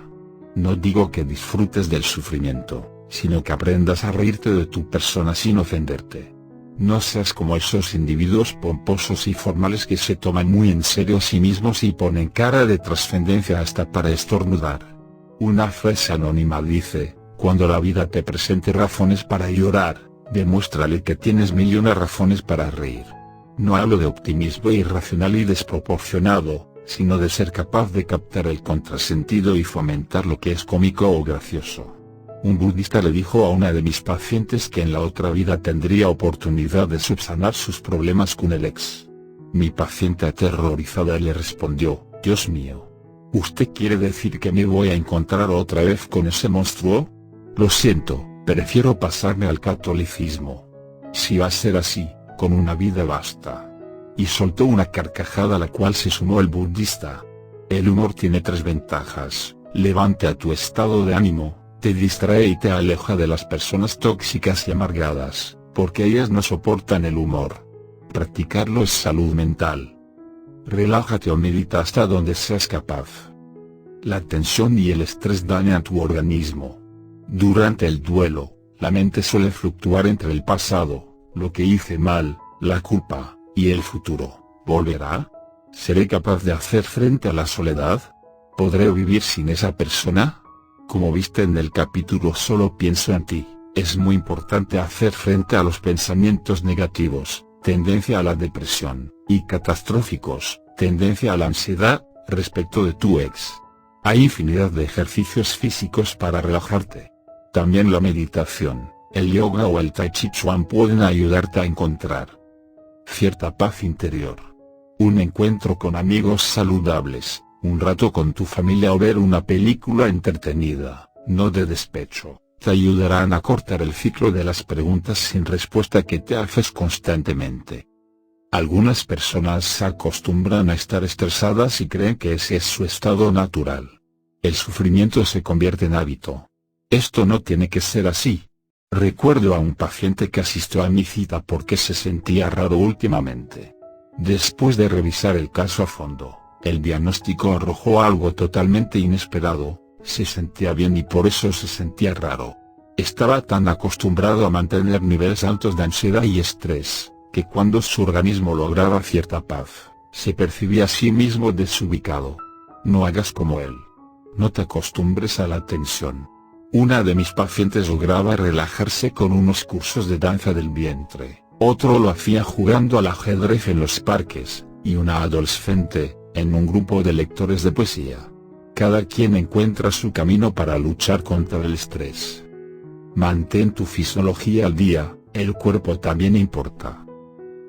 No digo que disfrutes del sufrimiento, sino que aprendas a reírte de tu persona sin ofenderte. No seas como esos individuos pomposos y formales que se toman muy en serio a sí mismos y ponen cara de trascendencia hasta para estornudar. Una frase anónima dice, cuando la vida te presente razones para llorar, demuéstrale que tienes millones de razones para reír. No hablo de optimismo irracional y desproporcionado, sino de ser capaz de captar el contrasentido y fomentar lo que es cómico o gracioso. Un budista le dijo a una de mis pacientes que en la otra vida tendría oportunidad de subsanar sus problemas con el ex. Mi paciente aterrorizada le respondió, Dios mío. ¿Usted quiere decir que me voy a encontrar otra vez con ese monstruo? Lo siento, prefiero pasarme al catolicismo. Si va a ser así, con una vida basta. Y soltó una carcajada a la cual se sumó el budista. El humor tiene 3 ventajas: levanta tu estado de ánimo, te distrae y te aleja de las personas tóxicas y amargadas, porque ellas no soportan el humor. Practicarlo es salud mental. Relájate o medita hasta donde seas capaz. La tensión y el estrés dañan tu organismo. Durante el duelo, la mente suele fluctuar entre el pasado, lo que hice mal, la culpa, y el futuro. ¿Volverá? ¿Seré capaz de hacer frente a la soledad? ¿Podré vivir sin esa persona? Como viste en el capítulo Solo pienso en ti, es muy importante hacer frente a los pensamientos negativos, tendencia a la depresión, y catastróficos, tendencia a la ansiedad, respecto de tu ex. Hay infinidad de ejercicios físicos para relajarte. También la meditación, el yoga o el tai chi chuan pueden ayudarte a encontrar cierta paz interior. Un encuentro con amigos saludables, un rato con tu familia o ver una película entretenida, no de despecho, te ayudarán a cortar el ciclo de las preguntas sin respuesta que te haces constantemente. Algunas personas se acostumbran a estar estresadas y creen que ese es su estado natural. El sufrimiento se convierte en hábito. Esto no tiene que ser así. Recuerdo a un paciente que asistió a mi cita porque se sentía raro últimamente. Después de revisar el caso a fondo, el diagnóstico arrojó algo totalmente inesperado: se sentía bien y por eso se sentía raro. Estaba tan acostumbrado a mantener niveles altos de ansiedad y estrés, que cuando su organismo lograba cierta paz, se percibía a sí mismo desubicado. No hagas como él. No te acostumbres a la tensión. Una de mis pacientes lograba relajarse con unos cursos de danza del vientre, otro lo hacía jugando al ajedrez en los parques, y una adolescente, en un grupo de lectores de poesía. Cada quien encuentra su camino para luchar contra el estrés. Mantén tu fisiología al día, el cuerpo también importa.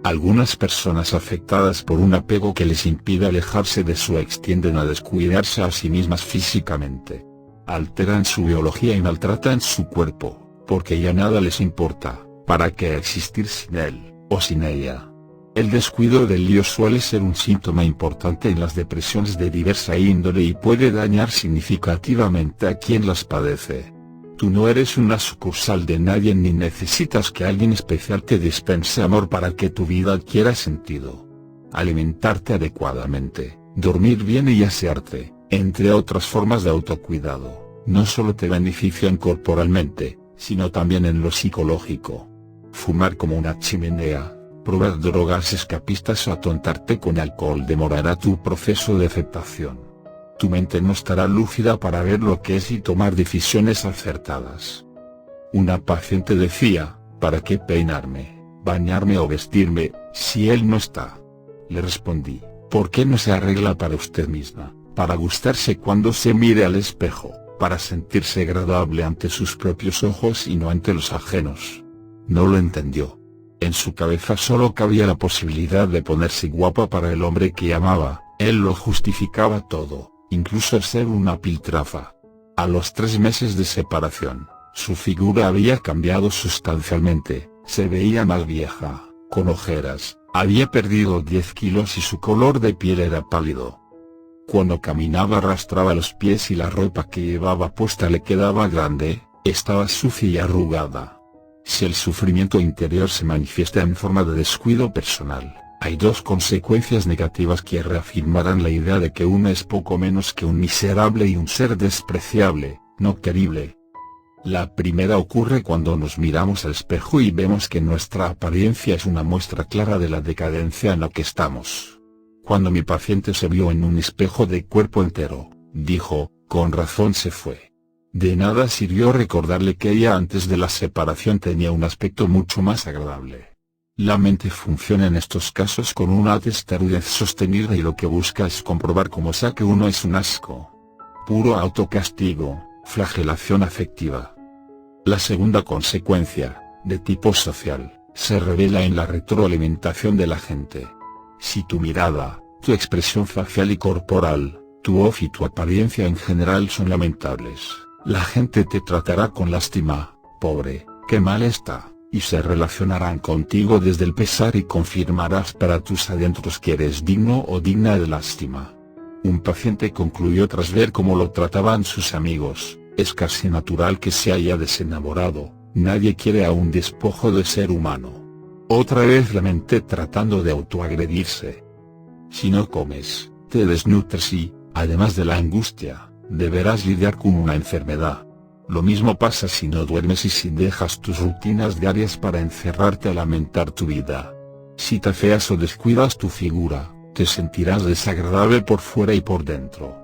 Algunas personas afectadas por un apego que les impide alejarse de su ex tienden a descuidarse a sí mismas físicamente. Alteran su biología y maltratan su cuerpo, porque ya nada les importa. ¿Para qué existir sin él, o sin ella? El descuido del lío suele ser un síntoma importante en las depresiones de diversa índole y puede dañar significativamente a quien las padece. Tú no eres una sucursal de nadie ni necesitas que alguien especial te dispense amor para que tu vida adquiera sentido. Alimentarte adecuadamente, dormir bien y asearte, entre otras formas de autocuidado, no solo te benefician corporalmente, sino también en lo psicológico. Fumar como una chimenea, probar drogas escapistas o atontarte con alcohol demorará tu proceso de aceptación. Tu mente no estará lúcida para ver lo que es y tomar decisiones acertadas. Una paciente decía: ¿para qué peinarme, bañarme o vestirme, si él no está? Le respondí: ¿por qué no se arregla para usted misma, para gustarse cuando se mire al espejo, para sentirse agradable ante sus propios ojos y no ante los ajenos? No lo entendió. En su cabeza solo cabía la posibilidad de ponerse guapa para el hombre que amaba. Él lo justificaba todo, incluso ser una piltrafa. A los 3 meses de separación, su figura había cambiado sustancialmente, se veía más vieja, con ojeras, había perdido 10 kilos y su color de piel era pálido. Cuando caminaba arrastraba los pies y la ropa que llevaba puesta le quedaba grande, estaba sucia y arrugada. Si el sufrimiento interior se manifiesta en forma de descuido personal, hay 2 consecuencias negativas que reafirmarán la idea de que uno es poco menos que un miserable y un ser despreciable, no querible. La primera ocurre cuando nos miramos al espejo y vemos que nuestra apariencia es una muestra clara de la decadencia en la que estamos. Cuando mi paciente se vio en un espejo de cuerpo entero, dijo: con razón se fue. De nada sirvió recordarle que ella antes de la separación tenía un aspecto mucho más agradable. La mente funciona en estos casos con una testarudez sostenida y lo que busca es comprobar cómo sea que uno es un asco. Puro autocastigo, flagelación afectiva. La segunda consecuencia, de tipo social, se revela en la retroalimentación de la gente. Si tu mirada, tu expresión facial y corporal, tu voz y tu apariencia en general son lamentables, la gente te tratará con lástima: pobre, qué mal está, y se relacionarán contigo desde el pesar y confirmarás para tus adentros que eres digno o digna de lástima. Un paciente concluyó tras ver cómo lo trataban sus amigos: es casi natural que se haya desenamorado, nadie quiere a un despojo de ser humano. Otra vez lamenté tratando de autoagredirse. Si no comes, te desnutres y, además de la angustia, deberás lidiar con una enfermedad. Lo mismo pasa si no duermes y si dejas tus rutinas diarias para encerrarte a lamentar tu vida. Si te afeas o descuidas tu figura, te sentirás desagradable por fuera y por dentro.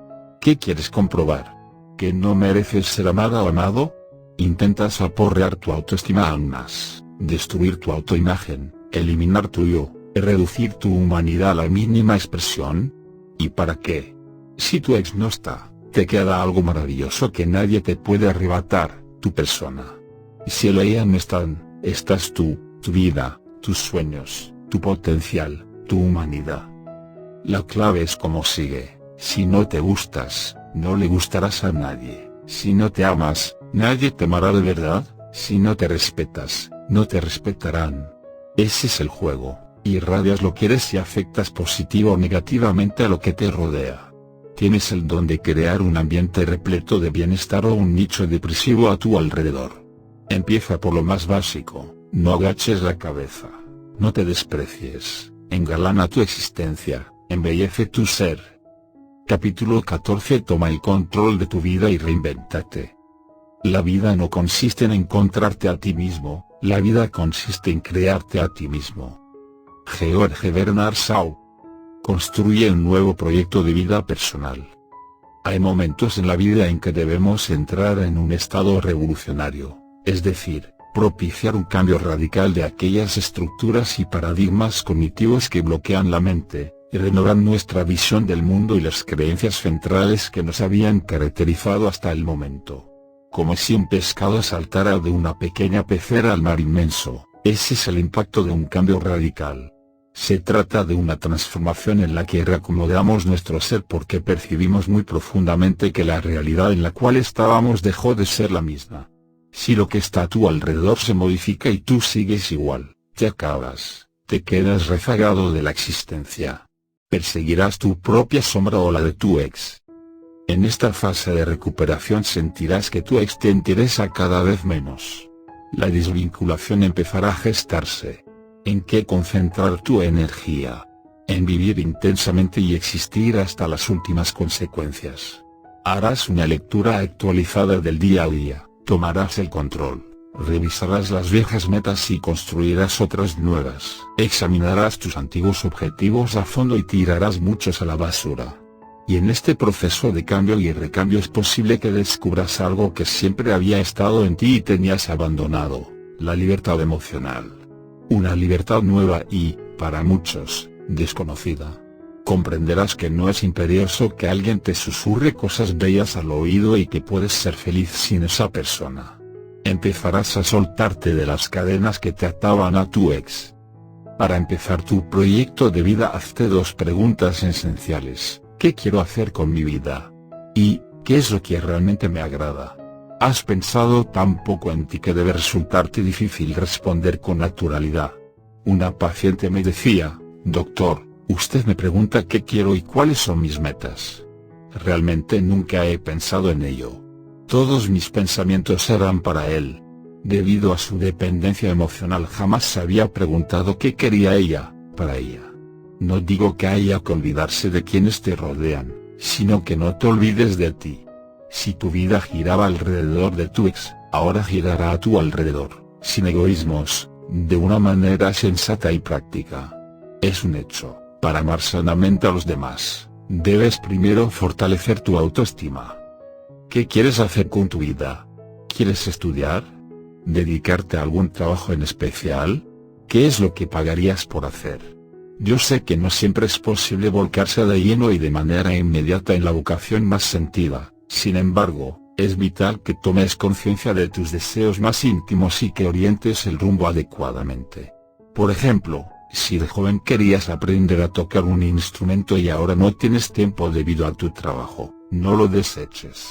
¿Qué quieres comprobar? ¿Que no mereces ser amada o amado? Intentas aporrear tu autoestima aún más, destruir tu autoimagen, eliminar tu yo, reducir tu humanidad a la mínima expresión. ¿Y para qué? Si tu ex no está, te queda algo maravilloso que nadie te puede arrebatar: tu persona. Y si él o ella no están, estás tú, tu vida, tus sueños, tu potencial, tu humanidad. La clave es cómo sigue: si no te gustas, no le gustarás a nadie; si no te amas, nadie te amará de verdad; si no te respetas, no te respetarán. Ese es el juego: irradias lo que eres y afectas positivo o negativamente a lo que te rodea. Tienes el don de crear un ambiente repleto de bienestar o un nicho depresivo a tu alrededor. Empieza por lo más básico, no agaches la cabeza, no te desprecies, engalana tu existencia, embellece tu ser. Capítulo 14. Toma el control de tu vida y reinvéntate. La vida no consiste en encontrarte a ti mismo, la vida consiste en crearte a ti mismo. George Bernard Shaw. Construye un nuevo proyecto de vida personal. Hay momentos en la vida en que debemos entrar en un estado revolucionario, es decir, propiciar un cambio radical de aquellas estructuras y paradigmas cognitivos que bloquean la mente, y renovar nuestra visión del mundo y las creencias centrales que nos habían caracterizado hasta el momento. Como si un pescado saltara de una pequeña pecera al mar inmenso, ese es el impacto de un cambio radical. Se trata de una transformación en la que reacomodamos nuestro ser porque percibimos muy profundamente que la realidad en la cual estábamos dejó de ser la misma. Si lo que está a tu alrededor se modifica y tú sigues igual, te acabas, te quedas rezagado de la existencia. Perseguirás tu propia sombra o la de tu ex. En esta fase de recuperación sentirás que tu ex te interesa cada vez menos. La desvinculación empezará a gestarse. ¿En qué concentrar tu energía? En vivir intensamente y existir hasta las últimas consecuencias. Harás una lectura actualizada del día a día, tomarás el control, revisarás las viejas metas y construirás otras nuevas. Examinarás tus antiguos objetivos a fondo y tirarás muchos a la basura. Y en este proceso de cambio y recambio es posible que descubras algo que siempre había estado en ti y tenías abandonado, la libertad emocional. Una libertad nueva y, para muchos, desconocida. Comprenderás que no es imperioso que alguien te susurre cosas bellas al oído y que puedes ser feliz sin esa persona. Empezarás a soltarte de las cadenas que te ataban a tu ex. Para empezar tu proyecto de vida hazte dos preguntas esenciales. ¿Qué quiero hacer con mi vida? ¿Y qué es lo que realmente me agrada? ¿Has pensado tan poco en ti que debe resultarte difícil responder con naturalidad? Una paciente me decía, doctor, usted me pregunta qué quiero y cuáles son mis metas. Realmente nunca he pensado en ello. Todos mis pensamientos eran para él. Debido a su dependencia emocional jamás se había preguntado qué quería ella, para ella. No digo que haya que olvidarse de quienes te rodean, sino que no te olvides de ti. Si tu vida giraba alrededor de tu ex, ahora girará a tu alrededor, sin egoísmos, de una manera sensata y práctica. Es un hecho, para amar sanamente a los demás, debes primero fortalecer tu autoestima. ¿Qué quieres hacer con tu vida? ¿Quieres estudiar? ¿Dedicarte a algún trabajo en especial? ¿Qué es lo que pagarías por hacer? Yo sé que no siempre es posible volcarse de lleno y de manera inmediata en la vocación más sentida, sin embargo, es vital que tomes conciencia de tus deseos más íntimos y que orientes el rumbo adecuadamente. Por ejemplo, si de joven querías aprender a tocar un instrumento y ahora no tienes tiempo debido a tu trabajo, no lo deseches.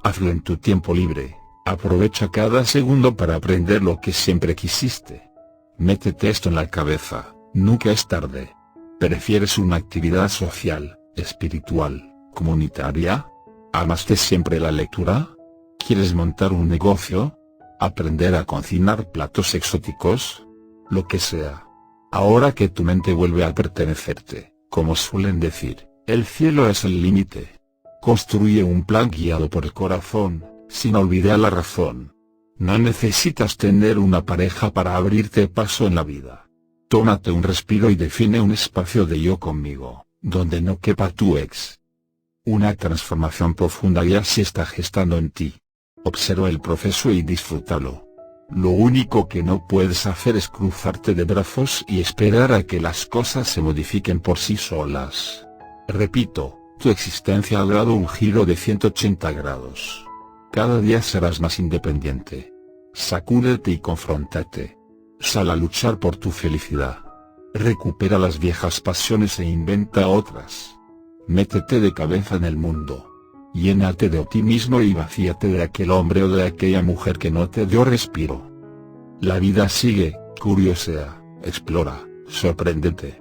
Hazlo en tu tiempo libre, aprovecha cada segundo para aprender lo que siempre quisiste. Métete esto en la cabeza. Nunca es tarde. ¿Prefieres una actividad social, espiritual, comunitaria? ¿Amaste siempre la lectura? ¿Quieres montar un negocio? ¿Aprender a cocinar platos exóticos? Lo que sea. Ahora que tu mente vuelve a pertenecerte, como suelen decir, el cielo es el límite. Construye un plan guiado por el corazón, sin olvidar la razón. No necesitas tener una pareja para abrirte paso en la vida. Tómate un respiro y define un espacio de yo conmigo, donde no quepa tu ex. Una transformación profunda ya se está gestando en ti. Observa el proceso y disfrútalo. Lo único que no puedes hacer es cruzarte de brazos y esperar a que las cosas se modifiquen por sí solas. Repito, tu existencia ha dado un giro de 180 grados. Cada día serás más independiente. Sacúdete y confróntate. Sal a luchar por tu felicidad. Recupera las viejas pasiones e inventa otras. Métete de cabeza en el mundo. Llénate de optimismo y vacíate de aquel hombre o de aquella mujer que no te dio respiro. La vida sigue, curiosea, explora, sorpréndete.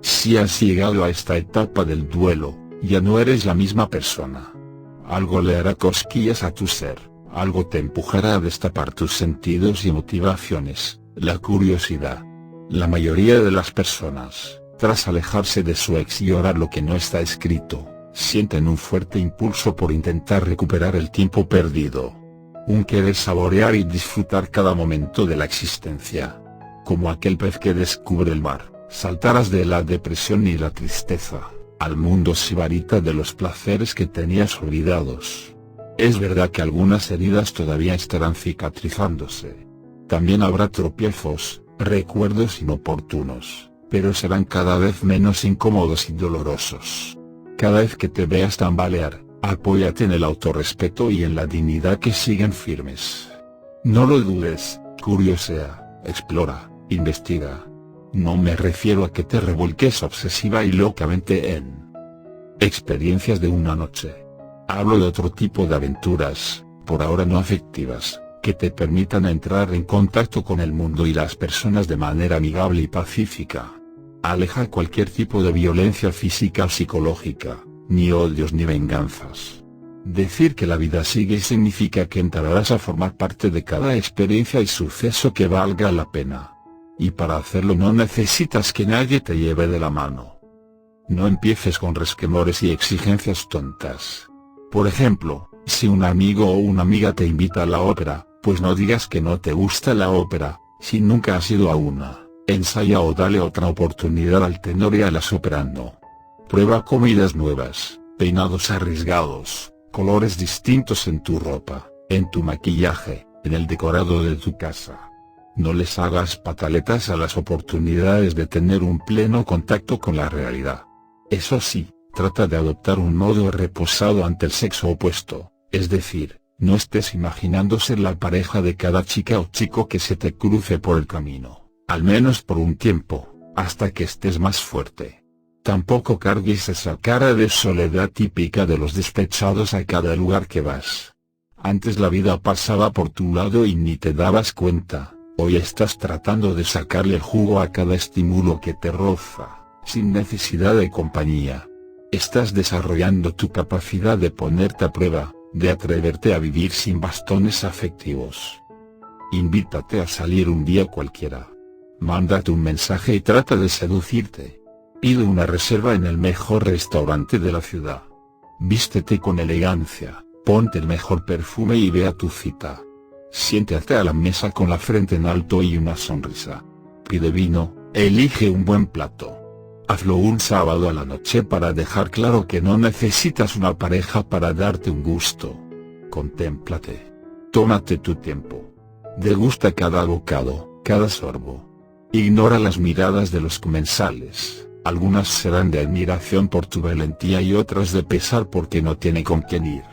Si has llegado a esta etapa del duelo, ya no eres la misma persona. Algo le hará cosquillas a tu ser, Algo te empujará a destapar tus sentidos y motivaciones, la curiosidad. La mayoría de las personas, tras alejarse de su ex y orar lo que no está escrito, sienten un fuerte impulso por intentar recuperar el tiempo perdido. Un querer saborear y disfrutar cada momento de la existencia. Como aquel pez que descubre el mar, saltarás de la depresión y la tristeza, al mundo sibarita de los placeres que tenías olvidados. Es verdad que algunas heridas todavía estarán cicatrizándose. También habrá tropiezos, recuerdos inoportunos, pero serán cada vez menos incómodos y dolorosos. Cada vez que te veas tambalear, apóyate en el autorrespeto y en la dignidad que siguen firmes. No lo dudes, curiosea, explora, investiga. No me refiero a que te revuelques obsesiva y locamente en experiencias de una noche. Hablo de otro tipo de aventuras, por ahora no afectivas, que te permitan entrar en contacto con el mundo y las personas de manera amigable y pacífica. Aleja cualquier tipo de violencia física o psicológica, ni odios ni venganzas. Decir que la vida sigue significa que entrarás a formar parte de cada experiencia y suceso que valga la pena. Y para hacerlo no necesitas que nadie te lleve de la mano. No empieces con resquemores y exigencias tontas. Por ejemplo, si un amigo o una amiga te invita a la ópera, pues no digas que no te gusta la ópera, si nunca has ido a una. Ensaya o dale otra oportunidad al tenor y a la soprano. Prueba comidas nuevas, peinados arriesgados, colores distintos en tu ropa, en tu maquillaje, en el decorado de tu casa. No les hagas pataletas a las oportunidades de tener un pleno contacto con la realidad. Eso sí, trata de adoptar un modo reposado ante el sexo opuesto, es decir, no estés imaginando ser la pareja de cada chica o chico que se te cruce por el camino, al menos por un tiempo, hasta que estés más fuerte. Tampoco cargues esa cara de soledad típica de los despechados a cada lugar que vas. Antes la vida pasaba por tu lado y ni te dabas cuenta, hoy estás tratando de sacarle el jugo a cada estímulo que te roza, sin necesidad de compañía. Estás desarrollando tu capacidad de ponerte a prueba, de atreverte a vivir sin bastones afectivos. Invítate a salir un día cualquiera. Mándate un mensaje y trata de seducirte. Pide una reserva en el mejor restaurante de la ciudad. Vístete con elegancia, ponte el mejor perfume y ve a tu cita. Siéntate a la mesa con la frente en alto y una sonrisa. Pide vino, elige un buen plato. Hazlo un sábado a la noche para dejar claro que no necesitas una pareja para darte un gusto. Contémplate. Tómate tu tiempo. Degusta cada bocado, cada sorbo. Ignora las miradas de los comensales. Algunas serán de admiración por tu valentía y otras de pesar porque no tiene con quién ir.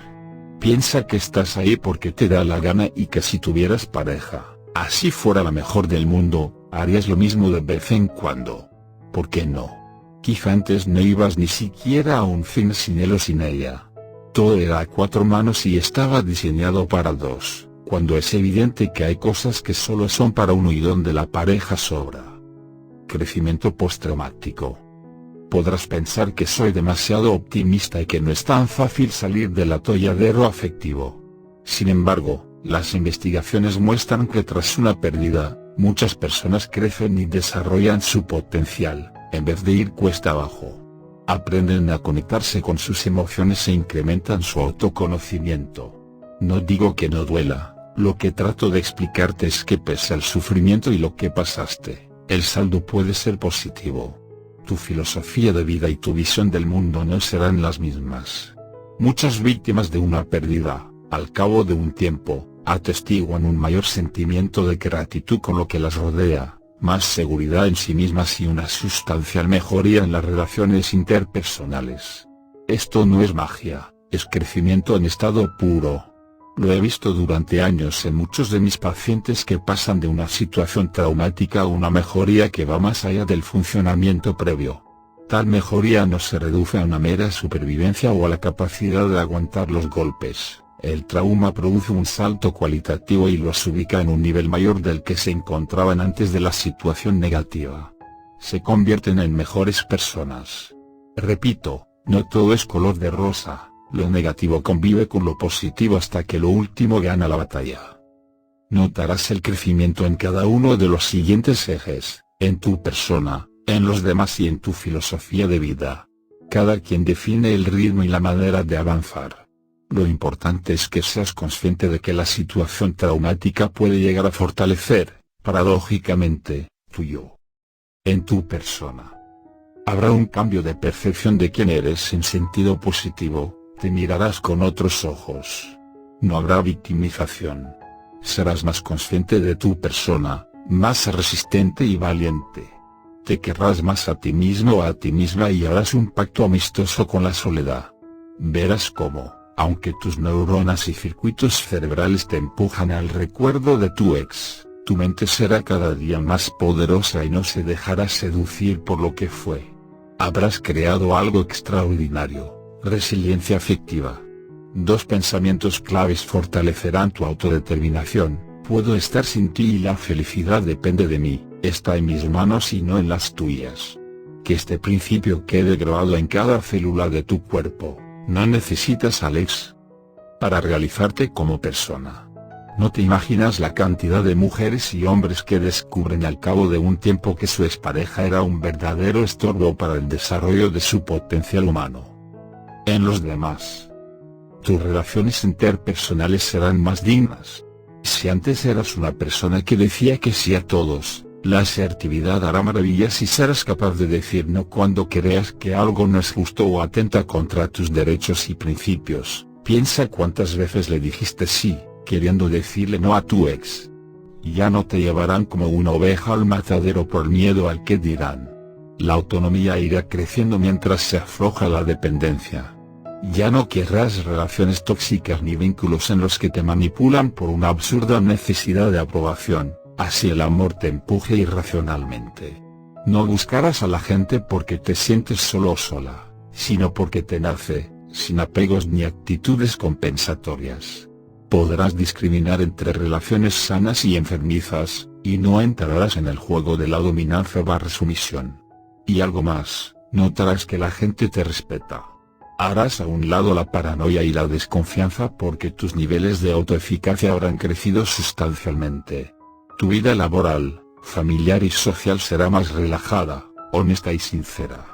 Piensa que estás ahí porque te da la gana y que si tuvieras pareja, así fuera la mejor del mundo, harías lo mismo de vez en cuando. ¿Por qué no? Quizá antes no ibas ni siquiera a un fin sin él o sin ella. Todo era a cuatro manos y estaba diseñado para dos, cuando es evidente que hay cosas que solo son para uno y donde la pareja sobra. Crecimiento postraumático. Podrás pensar que soy demasiado optimista y que no es tan fácil salir del atolladero afectivo. Sin embargo, las investigaciones muestran que tras una pérdida, muchas personas crecen y desarrollan su potencial, en vez de ir cuesta abajo. Aprenden a conectarse con sus emociones e incrementan su autoconocimiento. No digo que no duela, lo que trato de explicarte es que pese al sufrimiento y lo que pasaste, el saldo puede ser positivo. Tu filosofía de vida y tu visión del mundo no serán las mismas. Muchas víctimas de una pérdida, al cabo de un tiempo, atestiguan un mayor sentimiento de gratitud con lo que las rodea, más seguridad en sí mismas y una sustancial mejoría en las relaciones interpersonales. Esto no es magia, es crecimiento en estado puro. Lo he visto durante años en muchos de mis pacientes que pasan de una situación traumática a una mejoría que va más allá del funcionamiento previo. Tal mejoría no se reduce a una mera supervivencia o a la capacidad de aguantar los golpes. El trauma produce un salto cualitativo y los ubica en un nivel mayor del que se encontraban antes de la situación negativa. Se convierten en mejores personas. Repito, no todo es color de rosa, Lo negativo convive con lo positivo hasta que lo último gana la batalla. Notarás el crecimiento en cada uno de los siguientes ejes: en tu persona, en los demás y en tu filosofía de vida. Cada quien define el ritmo y la manera de avanzar. Lo importante es que seas consciente de que la situación traumática puede llegar a fortalecer, paradójicamente, tu yo. En tu persona habrá un cambio de percepción de quién eres en sentido positivo, te mirarás con otros ojos. No habrá victimización. Serás más consciente de tu persona, más resistente y valiente. Te querrás más a ti mismo o a ti misma y harás un pacto amistoso con la soledad. Verás cómo, aunque tus neuronas y circuitos cerebrales te empujan al recuerdo de tu ex, tu mente será cada día más poderosa y no se dejará seducir por lo que fue. Habrás creado algo extraordinario: resiliencia afectiva. 2 pensamientos claves fortalecerán tu autodeterminación: puedo estar sin ti y la felicidad depende de mí, está en mis manos y no en las tuyas. Que este principio quede grabado en cada célula de tu cuerpo: no necesitas al ex para realizarte como persona. No te imaginas la cantidad de mujeres y hombres que descubren al cabo de un tiempo que su expareja era un verdadero estorbo para el desarrollo de su potencial humano. En los demás, tus relaciones interpersonales serán más dignas. Si antes eras una persona que decía que sí a todos, la asertividad hará maravillas y serás capaz de decir no cuando creas que algo no es justo o atenta contra tus derechos y principios. Piensa cuántas veces le dijiste sí, queriendo decirle no a tu ex. Ya no te llevarán como una oveja al matadero por miedo al que dirán. La autonomía irá creciendo mientras se afloja la dependencia. Ya no querrás relaciones tóxicas ni vínculos en los que te manipulan por una absurda necesidad de aprobación, así el amor te empuje irracionalmente. No buscarás a la gente porque te sientes solo o sola, sino porque te nace, sin apegos ni actitudes compensatorias. Podrás discriminar entre relaciones sanas y enfermizas, y no entrarás en el juego de la dominancia/sumisión. Y algo más, notarás que la gente te respeta. Harás a un lado la paranoia y la desconfianza porque tus niveles de autoeficacia habrán crecido sustancialmente. Tu vida laboral, familiar y social será más relajada, honesta y sincera.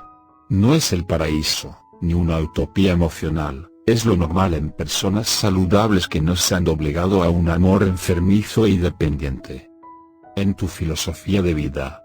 No es el paraíso, ni una utopía emocional. Es lo normal en personas saludables que no se han doblegado a un amor enfermizo y dependiente. En tu filosofía de vida,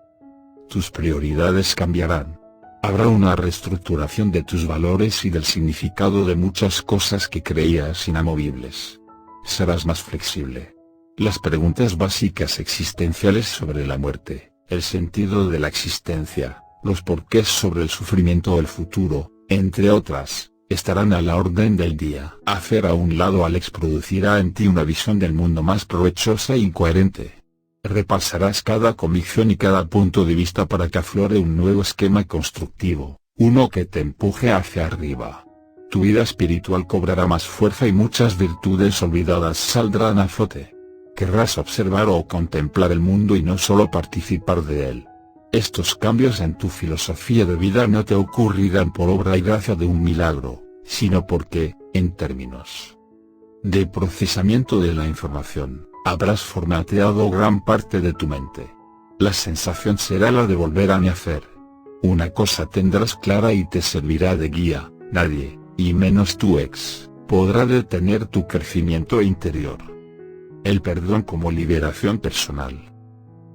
tus prioridades cambiarán. Habrá una reestructuración de tus valores y del significado de muchas cosas que creías inamovibles. Serás más flexible. Las preguntas básicas existenciales sobre la muerte, el sentido de la existencia, los porqués sobre el sufrimiento o el futuro, entre otras, estarán a la orden del día. Hacer a un lado al ex producirá en ti una visión del mundo más provechosa y coherente. Repasarás cada convicción y cada punto de vista para que aflore un nuevo esquema constructivo, uno que te empuje hacia arriba. Tu vida espiritual cobrará más fuerza y muchas virtudes olvidadas saldrán a flote. Querrás observar o contemplar el mundo y no solo participar de él. Estos cambios en tu filosofía de vida no te ocurrirán por obra y gracia de un milagro, sino porque, en términos de procesamiento de la información, habrás formateado gran parte de tu mente. La sensación será la de volver a nacer. Una cosa tendrás clara y te servirá de guía: nadie, y menos tu ex, podrá detener tu crecimiento interior. El perdón como liberación personal.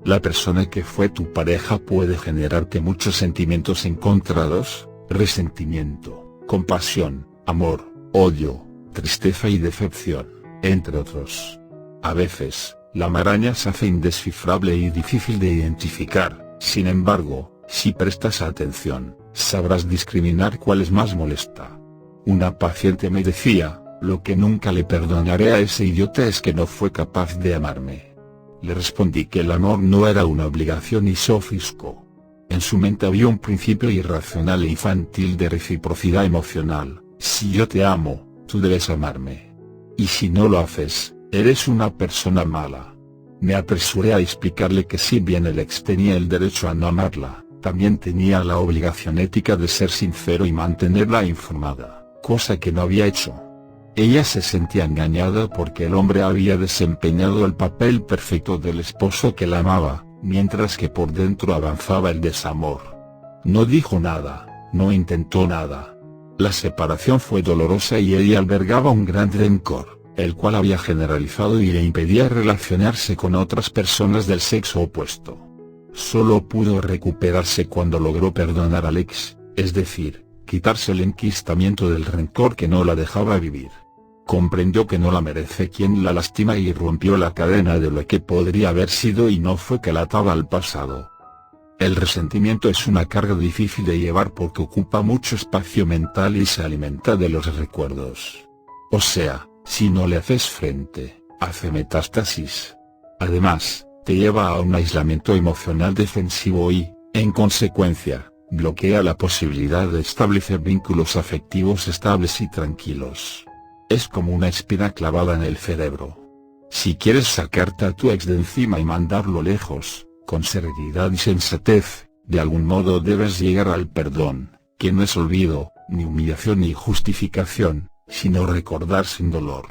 La persona que fue tu pareja puede generarte muchos sentimientos encontrados: resentimiento, compasión, amor, odio, tristeza y decepción, entre otros. A veces, la maraña se hace indescifrable y difícil de identificar. Sin embargo, si prestas atención, sabrás discriminar cuál es más molesta. Una paciente me decía: lo que nunca le perdonaré a ese idiota es que no fue capaz de amarme. Le respondí que el amor no era una obligación y se ofuscó. En su mente había un principio irracional e infantil de reciprocidad emocional: si yo te amo, tú debes amarme. Y si no lo haces, eres una persona mala. Me apresuré a explicarle que si bien el ex tenía el derecho a no amarla, también tenía la obligación ética de ser sincero y mantenerla informada, cosa que no había hecho. Ella se sentía engañada porque el hombre había desempeñado el papel perfecto del esposo que la amaba, mientras que por dentro avanzaba el desamor. No dijo nada, no intentó nada. La separación fue dolorosa y ella albergaba un gran rencor, el cual había generalizado y le impedía relacionarse con otras personas del sexo opuesto. Solo pudo recuperarse cuando logró perdonar al ex, es decir, quitarse el enquistamiento del rencor que no la dejaba vivir. Comprendió que no la merece quien la lastima y rompió la cadena de lo que podría haber sido y no fue que la ataba al pasado. El resentimiento es una carga difícil de llevar porque ocupa mucho espacio mental y se alimenta de los recuerdos. O sea, si no le haces frente, hace metástasis. Además, te lleva a un aislamiento emocional defensivo y, en consecuencia, bloquea la posibilidad de establecer vínculos afectivos estables y tranquilos. Es como una espina clavada en el cerebro. Si quieres sacarte a tu ex de encima y mandarlo lejos, con serenidad y sensatez, de algún modo debes llegar al perdón, que no es olvido, ni humillación ni justificación, sino recordar sin dolor.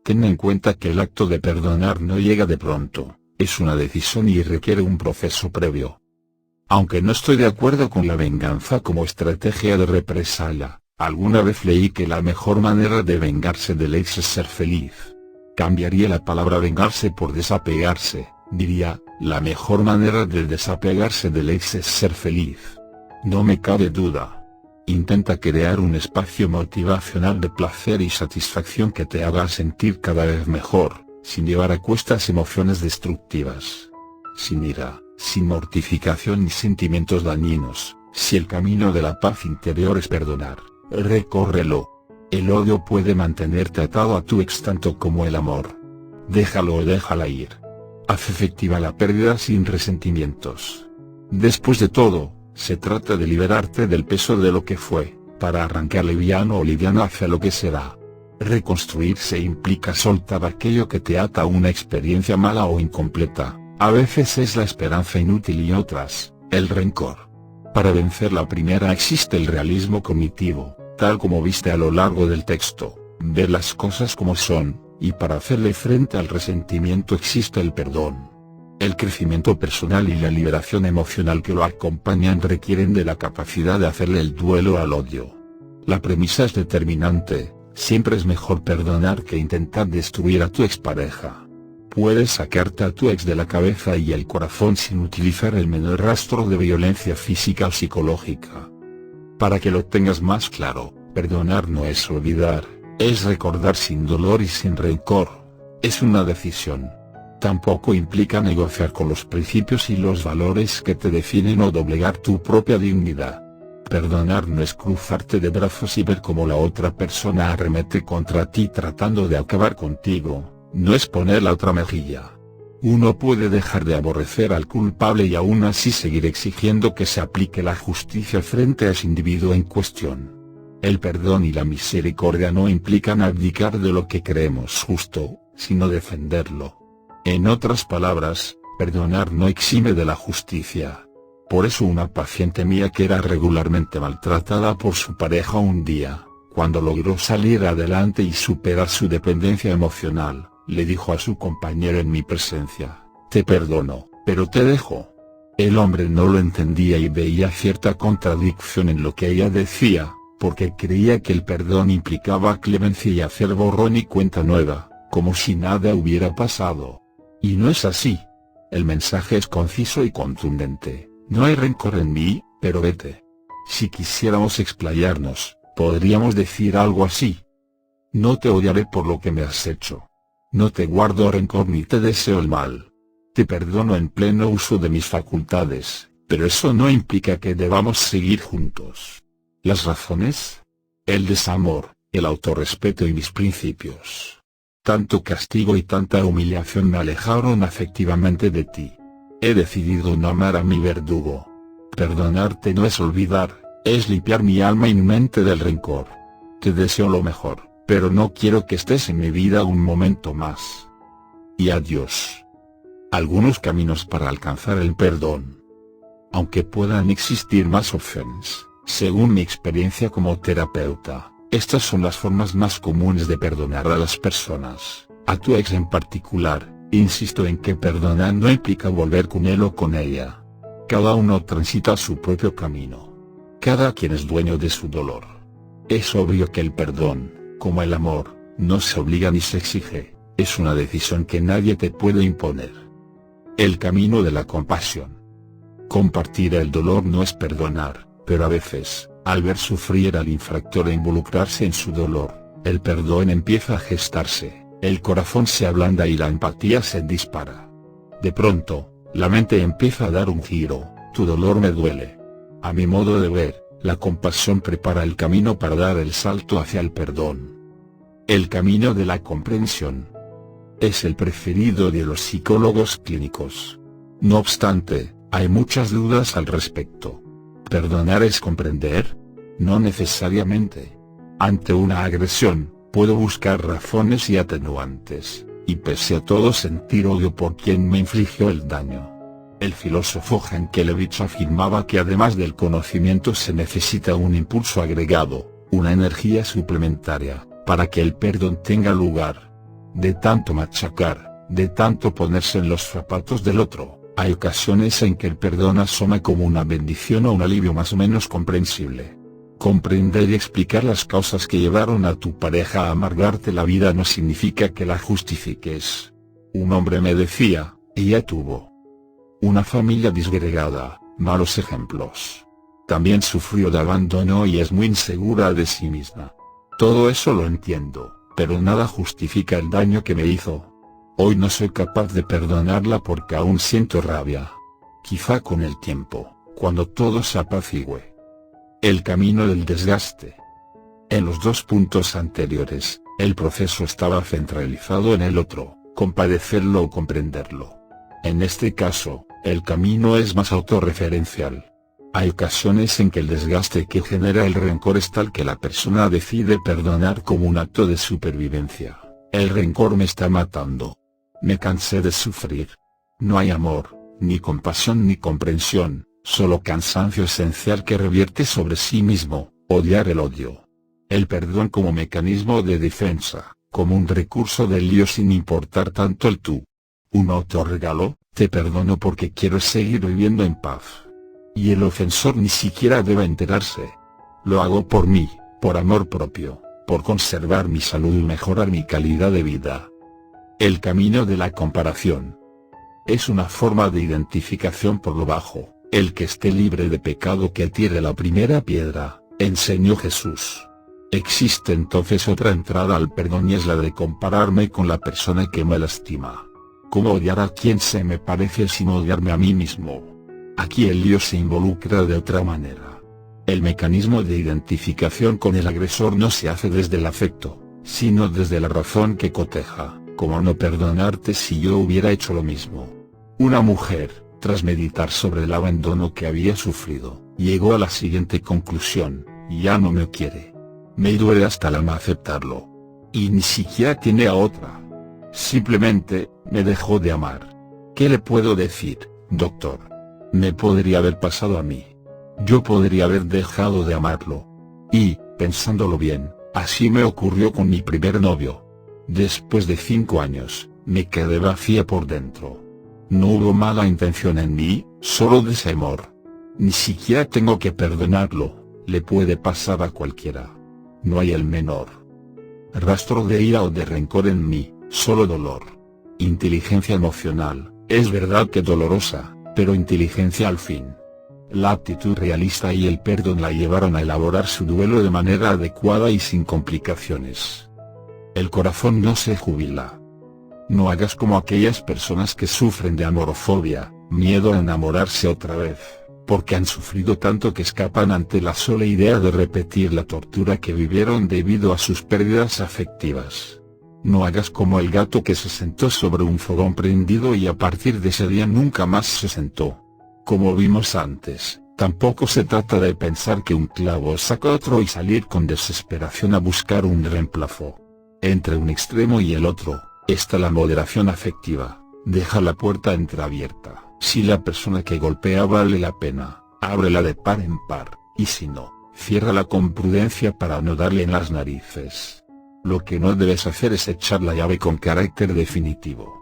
Ten en cuenta que el acto de perdonar no llega de pronto, es una decisión y requiere un proceso previo. Aunque no estoy de acuerdo con la venganza como estrategia de represalia, alguna vez leí que la mejor manera de vengarse del ex es ser feliz. Cambiaría la palabra vengarse por desapegarse, diría, la mejor manera de desapegarse del ex es ser feliz. No me cabe duda. Intenta crear un espacio motivacional de placer y satisfacción que te haga sentir cada vez mejor, sin llevar a cuestas emociones destructivas. Sin ira, sin mortificación ni sentimientos dañinos, si el camino de la paz interior es perdonar, recórrelo. El odio puede mantenerte atado a tu ex tanto como el amor. Déjalo o déjala ir. Haz efectiva la pérdida sin resentimientos. Después de todo, se trata de liberarte del peso de lo que fue, para arrancar liviano o liviano hacia lo que será. Reconstruirse implica soltar aquello que te ata a una experiencia mala o incompleta, a veces es la esperanza inútil y otras, el rencor. Para vencer la primera existe el realismo cognitivo, tal como viste a lo largo del texto, ver las cosas como son, y para hacerle frente al resentimiento existe el perdón. El crecimiento personal y la liberación emocional que lo acompañan requieren de la capacidad de hacerle el duelo al odio. La premisa es determinante, siempre es mejor perdonar que intentar destruir a tu expareja. Puedes sacarte a tu ex de la cabeza y el corazón sin utilizar el menor rastro de violencia física o psicológica. Para que lo tengas más claro, perdonar no es olvidar, es recordar sin dolor y sin rencor. Es una decisión. Tampoco implica negociar con los principios y los valores que te definen o doblegar tu propia dignidad. Perdonar no es cruzarte de brazos y ver cómo la otra persona arremete contra ti tratando de acabar contigo, no es poner la otra mejilla. Uno puede dejar de aborrecer al culpable y aún así seguir exigiendo que se aplique la justicia frente a ese individuo en cuestión. El perdón y la misericordia no implican abdicar de lo que creemos justo, sino defenderlo. En otras palabras, perdonar no exime de la justicia. Por eso una paciente mía que era regularmente maltratada por su pareja un día, cuando logró salir adelante y superar su dependencia emocional, le dijo a su compañero en mi presencia: te perdono, pero te dejo. El hombre no lo entendía y veía cierta contradicción en lo que ella decía, porque creía que el perdón implicaba clemencia y hacer borrón y cuenta nueva, como si nada hubiera pasado. Y no es así. El mensaje es conciso y contundente: no hay rencor en mí, pero vete. Si quisiéramos explayarnos, podríamos decir algo así: no te odiaré por lo que me has hecho. No te guardo rencor ni te deseo el mal. Te perdono en pleno uso de mis facultades, pero eso no implica que debamos seguir juntos. ¿Las razones? El desamor, el autorrespeto y mis principios. Tanto castigo y tanta humillación me alejaron afectivamente de ti. He decidido no amar a mi verdugo. Perdonarte no es olvidar, es limpiar mi alma y mi mente del rencor. Te deseo lo mejor, pero no quiero que estés en mi vida un momento más. Y adiós. Algunos caminos para alcanzar el perdón. Aunque puedan existir más opciones, según mi experiencia como terapeuta, Estas son las formas más comunes de perdonar a las personas, a tu ex en particular. Insisto en que perdonar no implica volver con él o con ella. Cada uno transita su propio camino. Cada quien es dueño de su dolor. Es obvio que el perdón, como el amor, no se obliga ni se exige, es una decisión que nadie te puede imponer. El camino de la compasión. Compartir el dolor no es perdonar, pero a veces, al ver sufrir al infractor e involucrarse en su dolor, el perdón empieza a gestarse, el corazón se ablanda y la empatía se dispara. De pronto, la mente empieza a dar un giro, tu dolor me duele. A mi modo de ver, la compasión prepara el camino para dar el salto hacia el perdón. El camino de la comprensión es el preferido de los psicólogos clínicos. No obstante, hay muchas dudas al respecto. ¿Perdonar es comprender? No necesariamente. Ante una agresión, puedo buscar razones y atenuantes, y pese a todo sentir odio por quien me infligió el daño. El filósofo Jankelevich afirmaba que además del conocimiento se necesita un impulso agregado, una energía suplementaria, para que el perdón tenga lugar. De tanto machacar, de tanto ponerse en los zapatos del otro, hay ocasiones en que el perdón asoma como una bendición o un alivio más o menos comprensible. Comprender y explicar las causas que llevaron a tu pareja a amargarte la vida no significa que la justifiques. Un hombre me decía, ella tuvo una familia disgregada, malos ejemplos. También sufrió de abandono y es muy insegura de sí misma. Todo eso lo entiendo, pero nada justifica el daño que me hizo. Hoy no soy capaz de perdonarla porque aún siento rabia. Quizá con el tiempo, cuando todo se apacigüe. El camino del desgaste. En los dos puntos anteriores, el proceso estaba centralizado en el otro, compadecerlo o comprenderlo. En este caso, el camino es más autorreferencial. Hay ocasiones en que el desgaste que genera el rencor es tal que la persona decide perdonar como un acto de supervivencia. El rencor me está matando. Me cansé de sufrir. No hay amor, ni compasión ni comprensión, solo cansancio esencial que revierte sobre sí mismo, odiar el odio. El perdón como mecanismo de defensa, como un recurso del yo sin importar tanto el tú. Un autorregalo, te perdono porque quiero seguir viviendo en paz. Y el ofensor ni siquiera debe enterarse. Lo hago por mí, por amor propio, por conservar mi salud y mejorar mi calidad de vida. El camino de la comparación. Es una forma de identificación por lo bajo, el que esté libre de pecado que tire la primera piedra, enseñó Jesús. Existe entonces otra entrada al perdón y es la de compararme con la persona que me lastima. ¿Cómo odiar a quien se me parece sin odiarme a mí mismo? Aquí el yo se involucra de otra manera. El mecanismo de identificación con el agresor no se hace desde el afecto, sino desde la razón que coteja, como no perdonarte si yo hubiera hecho lo mismo. Una mujer, tras meditar sobre el abandono que había sufrido, llegó a la siguiente conclusión: ya no me quiere. Me duele hasta el alma aceptarlo. Y ni siquiera tiene a otra. Simplemente, me dejó de amar. ¿Qué le puedo decir, doctor? Me podría haber pasado a mí. Yo podría haber dejado de amarlo. Y, pensándolo bien, así me ocurrió con mi primer novio. Después de 5 años, me quedé vacía por dentro. No hubo mala intención en mí, solo desamor. Ni siquiera tengo que perdonarlo, le puede pasar a cualquiera. No hay el menor rastro de ira o de rencor en mí, solo dolor. Inteligencia emocional, es verdad que dolorosa, pero inteligencia al fin. La actitud realista y el perdón la llevaron a elaborar su duelo de manera adecuada y sin complicaciones. El corazón no se jubila. No hagas como aquellas personas que sufren de amorofobia, miedo a enamorarse otra vez, porque han sufrido tanto que escapan ante la sola idea de repetir la tortura que vivieron debido a sus pérdidas afectivas. No hagas como el gato que se sentó sobre un fogón prendido y a partir de ese día nunca más se sentó. Como vimos antes, tampoco se trata de pensar que un clavo saca otro y salir con desesperación a buscar un reemplazo. Entre un extremo y el otro, está la moderación afectiva. Deja la puerta entreabierta. Si la persona que golpea vale la pena, ábrela de par en par, y si no, ciérrala con prudencia para no darle en las narices. Lo que no debes hacer es echar la llave con carácter definitivo.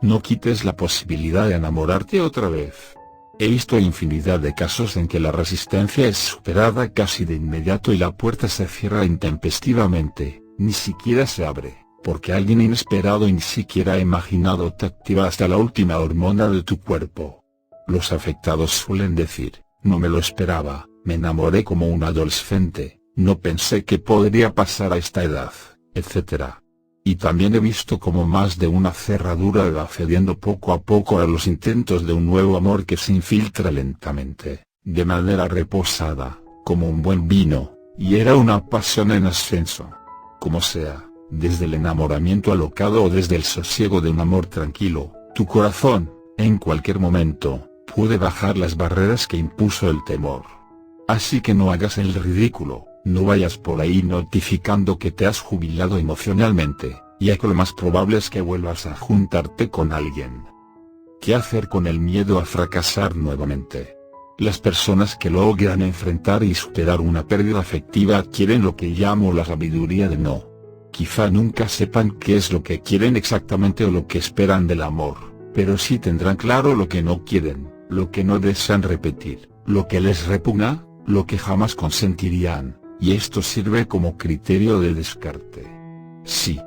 No quites la posibilidad de enamorarte otra vez. He visto infinidad de casos en que la resistencia es superada casi de inmediato y la puerta se cierra intempestivamente, ni siquiera se abre, porque alguien inesperado y ni siquiera imaginado te activa hasta la última hormona de tu cuerpo. Los afectados suelen decir, no me lo esperaba, me enamoré como un adolescente, no pensé que podría pasar a esta edad, etc. Y también he visto como más de una cerradura va cediendo poco a poco a los intentos de un nuevo amor que se infiltra lentamente, de manera reposada, como un buen vino, y era una pasión en ascenso. Como sea, desde el enamoramiento alocado o desde el sosiego de un amor tranquilo, tu corazón, en cualquier momento, puede bajar las barreras que impuso el temor. Así que no hagas el ridículo. No vayas por ahí notificando que te has jubilado emocionalmente, ya que lo más probable es que vuelvas a juntarte con alguien. ¿Qué hacer con el miedo a fracasar nuevamente? Las personas que logran enfrentar y superar una pérdida afectiva adquieren lo que llamo la sabiduría de no. Quizá nunca sepan qué es lo que quieren exactamente o lo que esperan del amor, pero sí tendrán claro lo que no quieren, lo que no desean repetir, lo que les repugna, lo que jamás consentirían. Y esto sirve como criterio de descarte. Si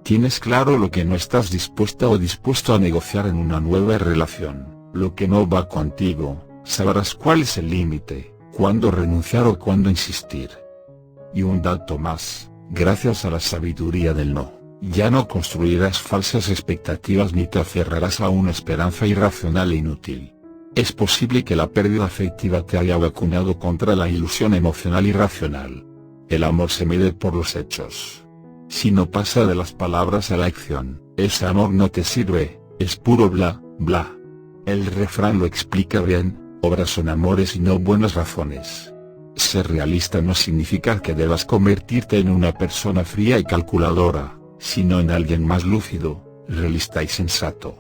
tienes claro lo que no estás dispuesta o dispuesto a negociar en una nueva relación, lo que no va contigo, sabrás cuál es el límite, cuándo renunciar o cuándo insistir. Y un dato más, gracias a la sabiduría del no, ya no construirás falsas expectativas ni te aferrarás a una esperanza irracional e inútil. Es posible que la pérdida afectiva te haya vacunado contra la ilusión emocional irracional. El amor se mide por los hechos. Si no pasa de las palabras a la acción, ese amor no te sirve, es puro bla, bla. El refrán lo explica bien, obras son amores y no buenas razones. Ser realista no significa que debas convertirte en una persona fría y calculadora, sino en alguien más lúcido, realista y sensato.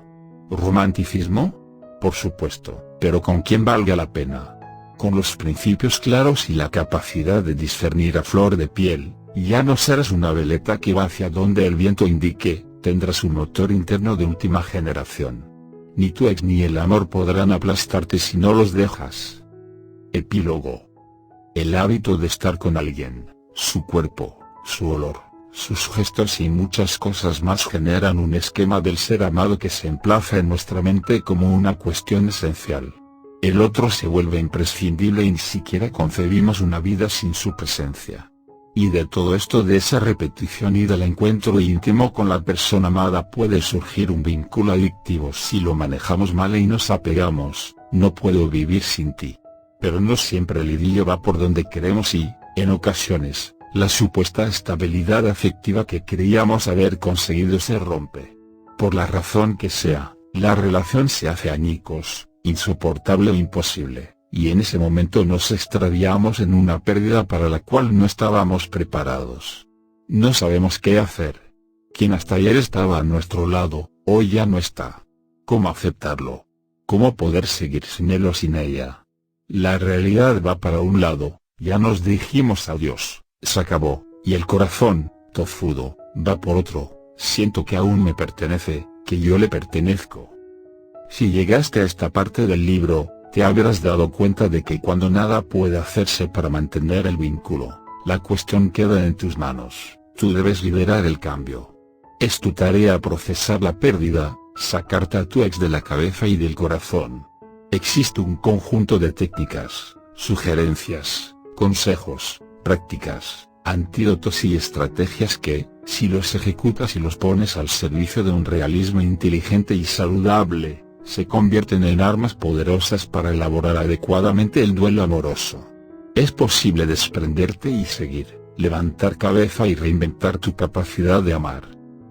¿Romanticismo? Por supuesto, pero con quien valga la pena. Con los principios claros y la capacidad de discernir a flor de piel, ya no serás una veleta que va hacia donde el viento indique, tendrás un motor interno de última generación. Ni tu ex ni el amor podrán aplastarte si no los dejas. Epílogo. El hábito de estar con alguien, su cuerpo, su olor, sus gestos y muchas cosas más generan un esquema del ser amado que se emplaza en nuestra mente como una cuestión esencial. El otro se vuelve imprescindible y ni siquiera concebimos una vida sin su presencia. Y de todo esto, de esa repetición y del encuentro íntimo con la persona amada, puede surgir un vínculo adictivo si lo manejamos mal y nos apegamos. No puedo vivir sin ti. Pero no siempre el idilio va por donde queremos y, en ocasiones, la supuesta estabilidad afectiva que creíamos haber conseguido se rompe. Por la razón que sea, la relación se hace añicos, insoportable o imposible, y en ese momento nos extraviamos en una pérdida para la cual no estábamos preparados. No sabemos qué hacer. Quien hasta ayer estaba a nuestro lado, hoy ya no está. ¿Cómo aceptarlo? ¿Cómo poder seguir sin él o sin ella? La realidad va para un lado, ya nos dijimos adiós. Se acabó, y el corazón, tozudo, va por otro, siento que aún me pertenece, que yo le pertenezco. Si llegaste a esta parte del libro, te habrás dado cuenta de que cuando nada puede hacerse para mantener el vínculo, la cuestión queda en tus manos, tú debes liderar el cambio. Es tu tarea procesar la pérdida, sacarte a tu ex de la cabeza y del corazón. Existe un conjunto de técnicas, sugerencias, consejos, prácticas, antídotos y estrategias que, si los ejecutas y los pones al servicio de un realismo inteligente y saludable, se convierten en armas poderosas para elaborar adecuadamente el duelo amoroso. Es posible desprenderte y seguir, levantar cabeza y reinventar tu capacidad de amar.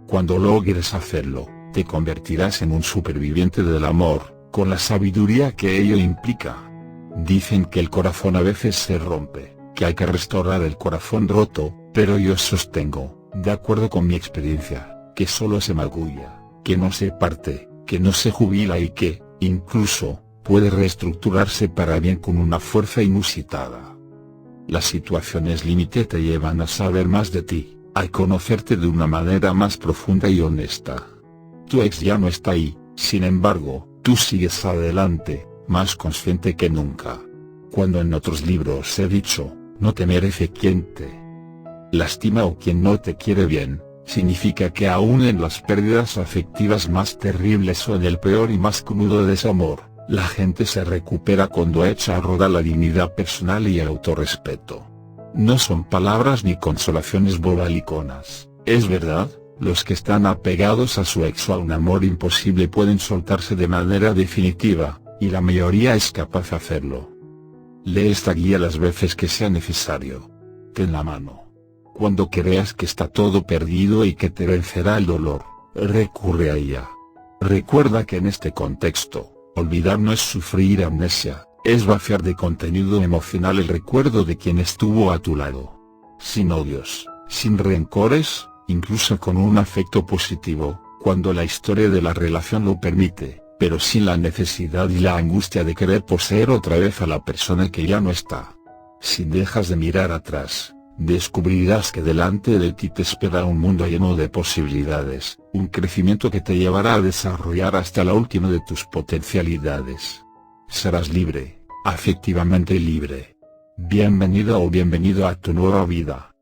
Cuando logres hacerlo, te convertirás en un superviviente del amor, con la sabiduría que ello implica. Dicen que el corazón a veces se rompe, que hay que restaurar el corazón roto, pero yo sostengo, de acuerdo con mi experiencia, que solo se magulla, que no se parte, que no se jubila y que, incluso, puede reestructurarse para bien con una fuerza inusitada. Las situaciones límite te llevan a saber más de ti, a conocerte de una manera más profunda y honesta. Tu ex ya no está ahí, sin embargo, tú sigues adelante, más consciente que nunca. Cuando en otros libros he dicho, no te merece quien te lastima o quien no te quiere bien, significa que aún en las pérdidas afectivas más terribles o en el peor y más crudo desamor, la gente se recupera cuando echa a rodar la dignidad personal y el autorrespeto. No son palabras ni consolaciones bobaliconas, es verdad, los que están apegados a su ex o a un amor imposible pueden soltarse de manera definitiva, y la mayoría es capaz de hacerlo. Lee esta guía las veces que sea necesario. Ten la mano. Cuando creas que está todo perdido y que te vencerá el dolor, recurre a ella. Recuerda que en este contexto, olvidar no es sufrir amnesia, es vaciar de contenido emocional el recuerdo de quien estuvo a tu lado. Sin odios, sin rencores, incluso con un afecto positivo, cuando la historia de la relación lo permite, pero sin la necesidad y la angustia de querer poseer otra vez a la persona que ya no está. Si dejas de mirar atrás, descubrirás que delante de ti te espera un mundo lleno de posibilidades, un crecimiento que te llevará a desarrollar hasta la última de tus potencialidades. Serás libre, afectivamente libre. Bienvenida o bienvenido a tu nueva vida.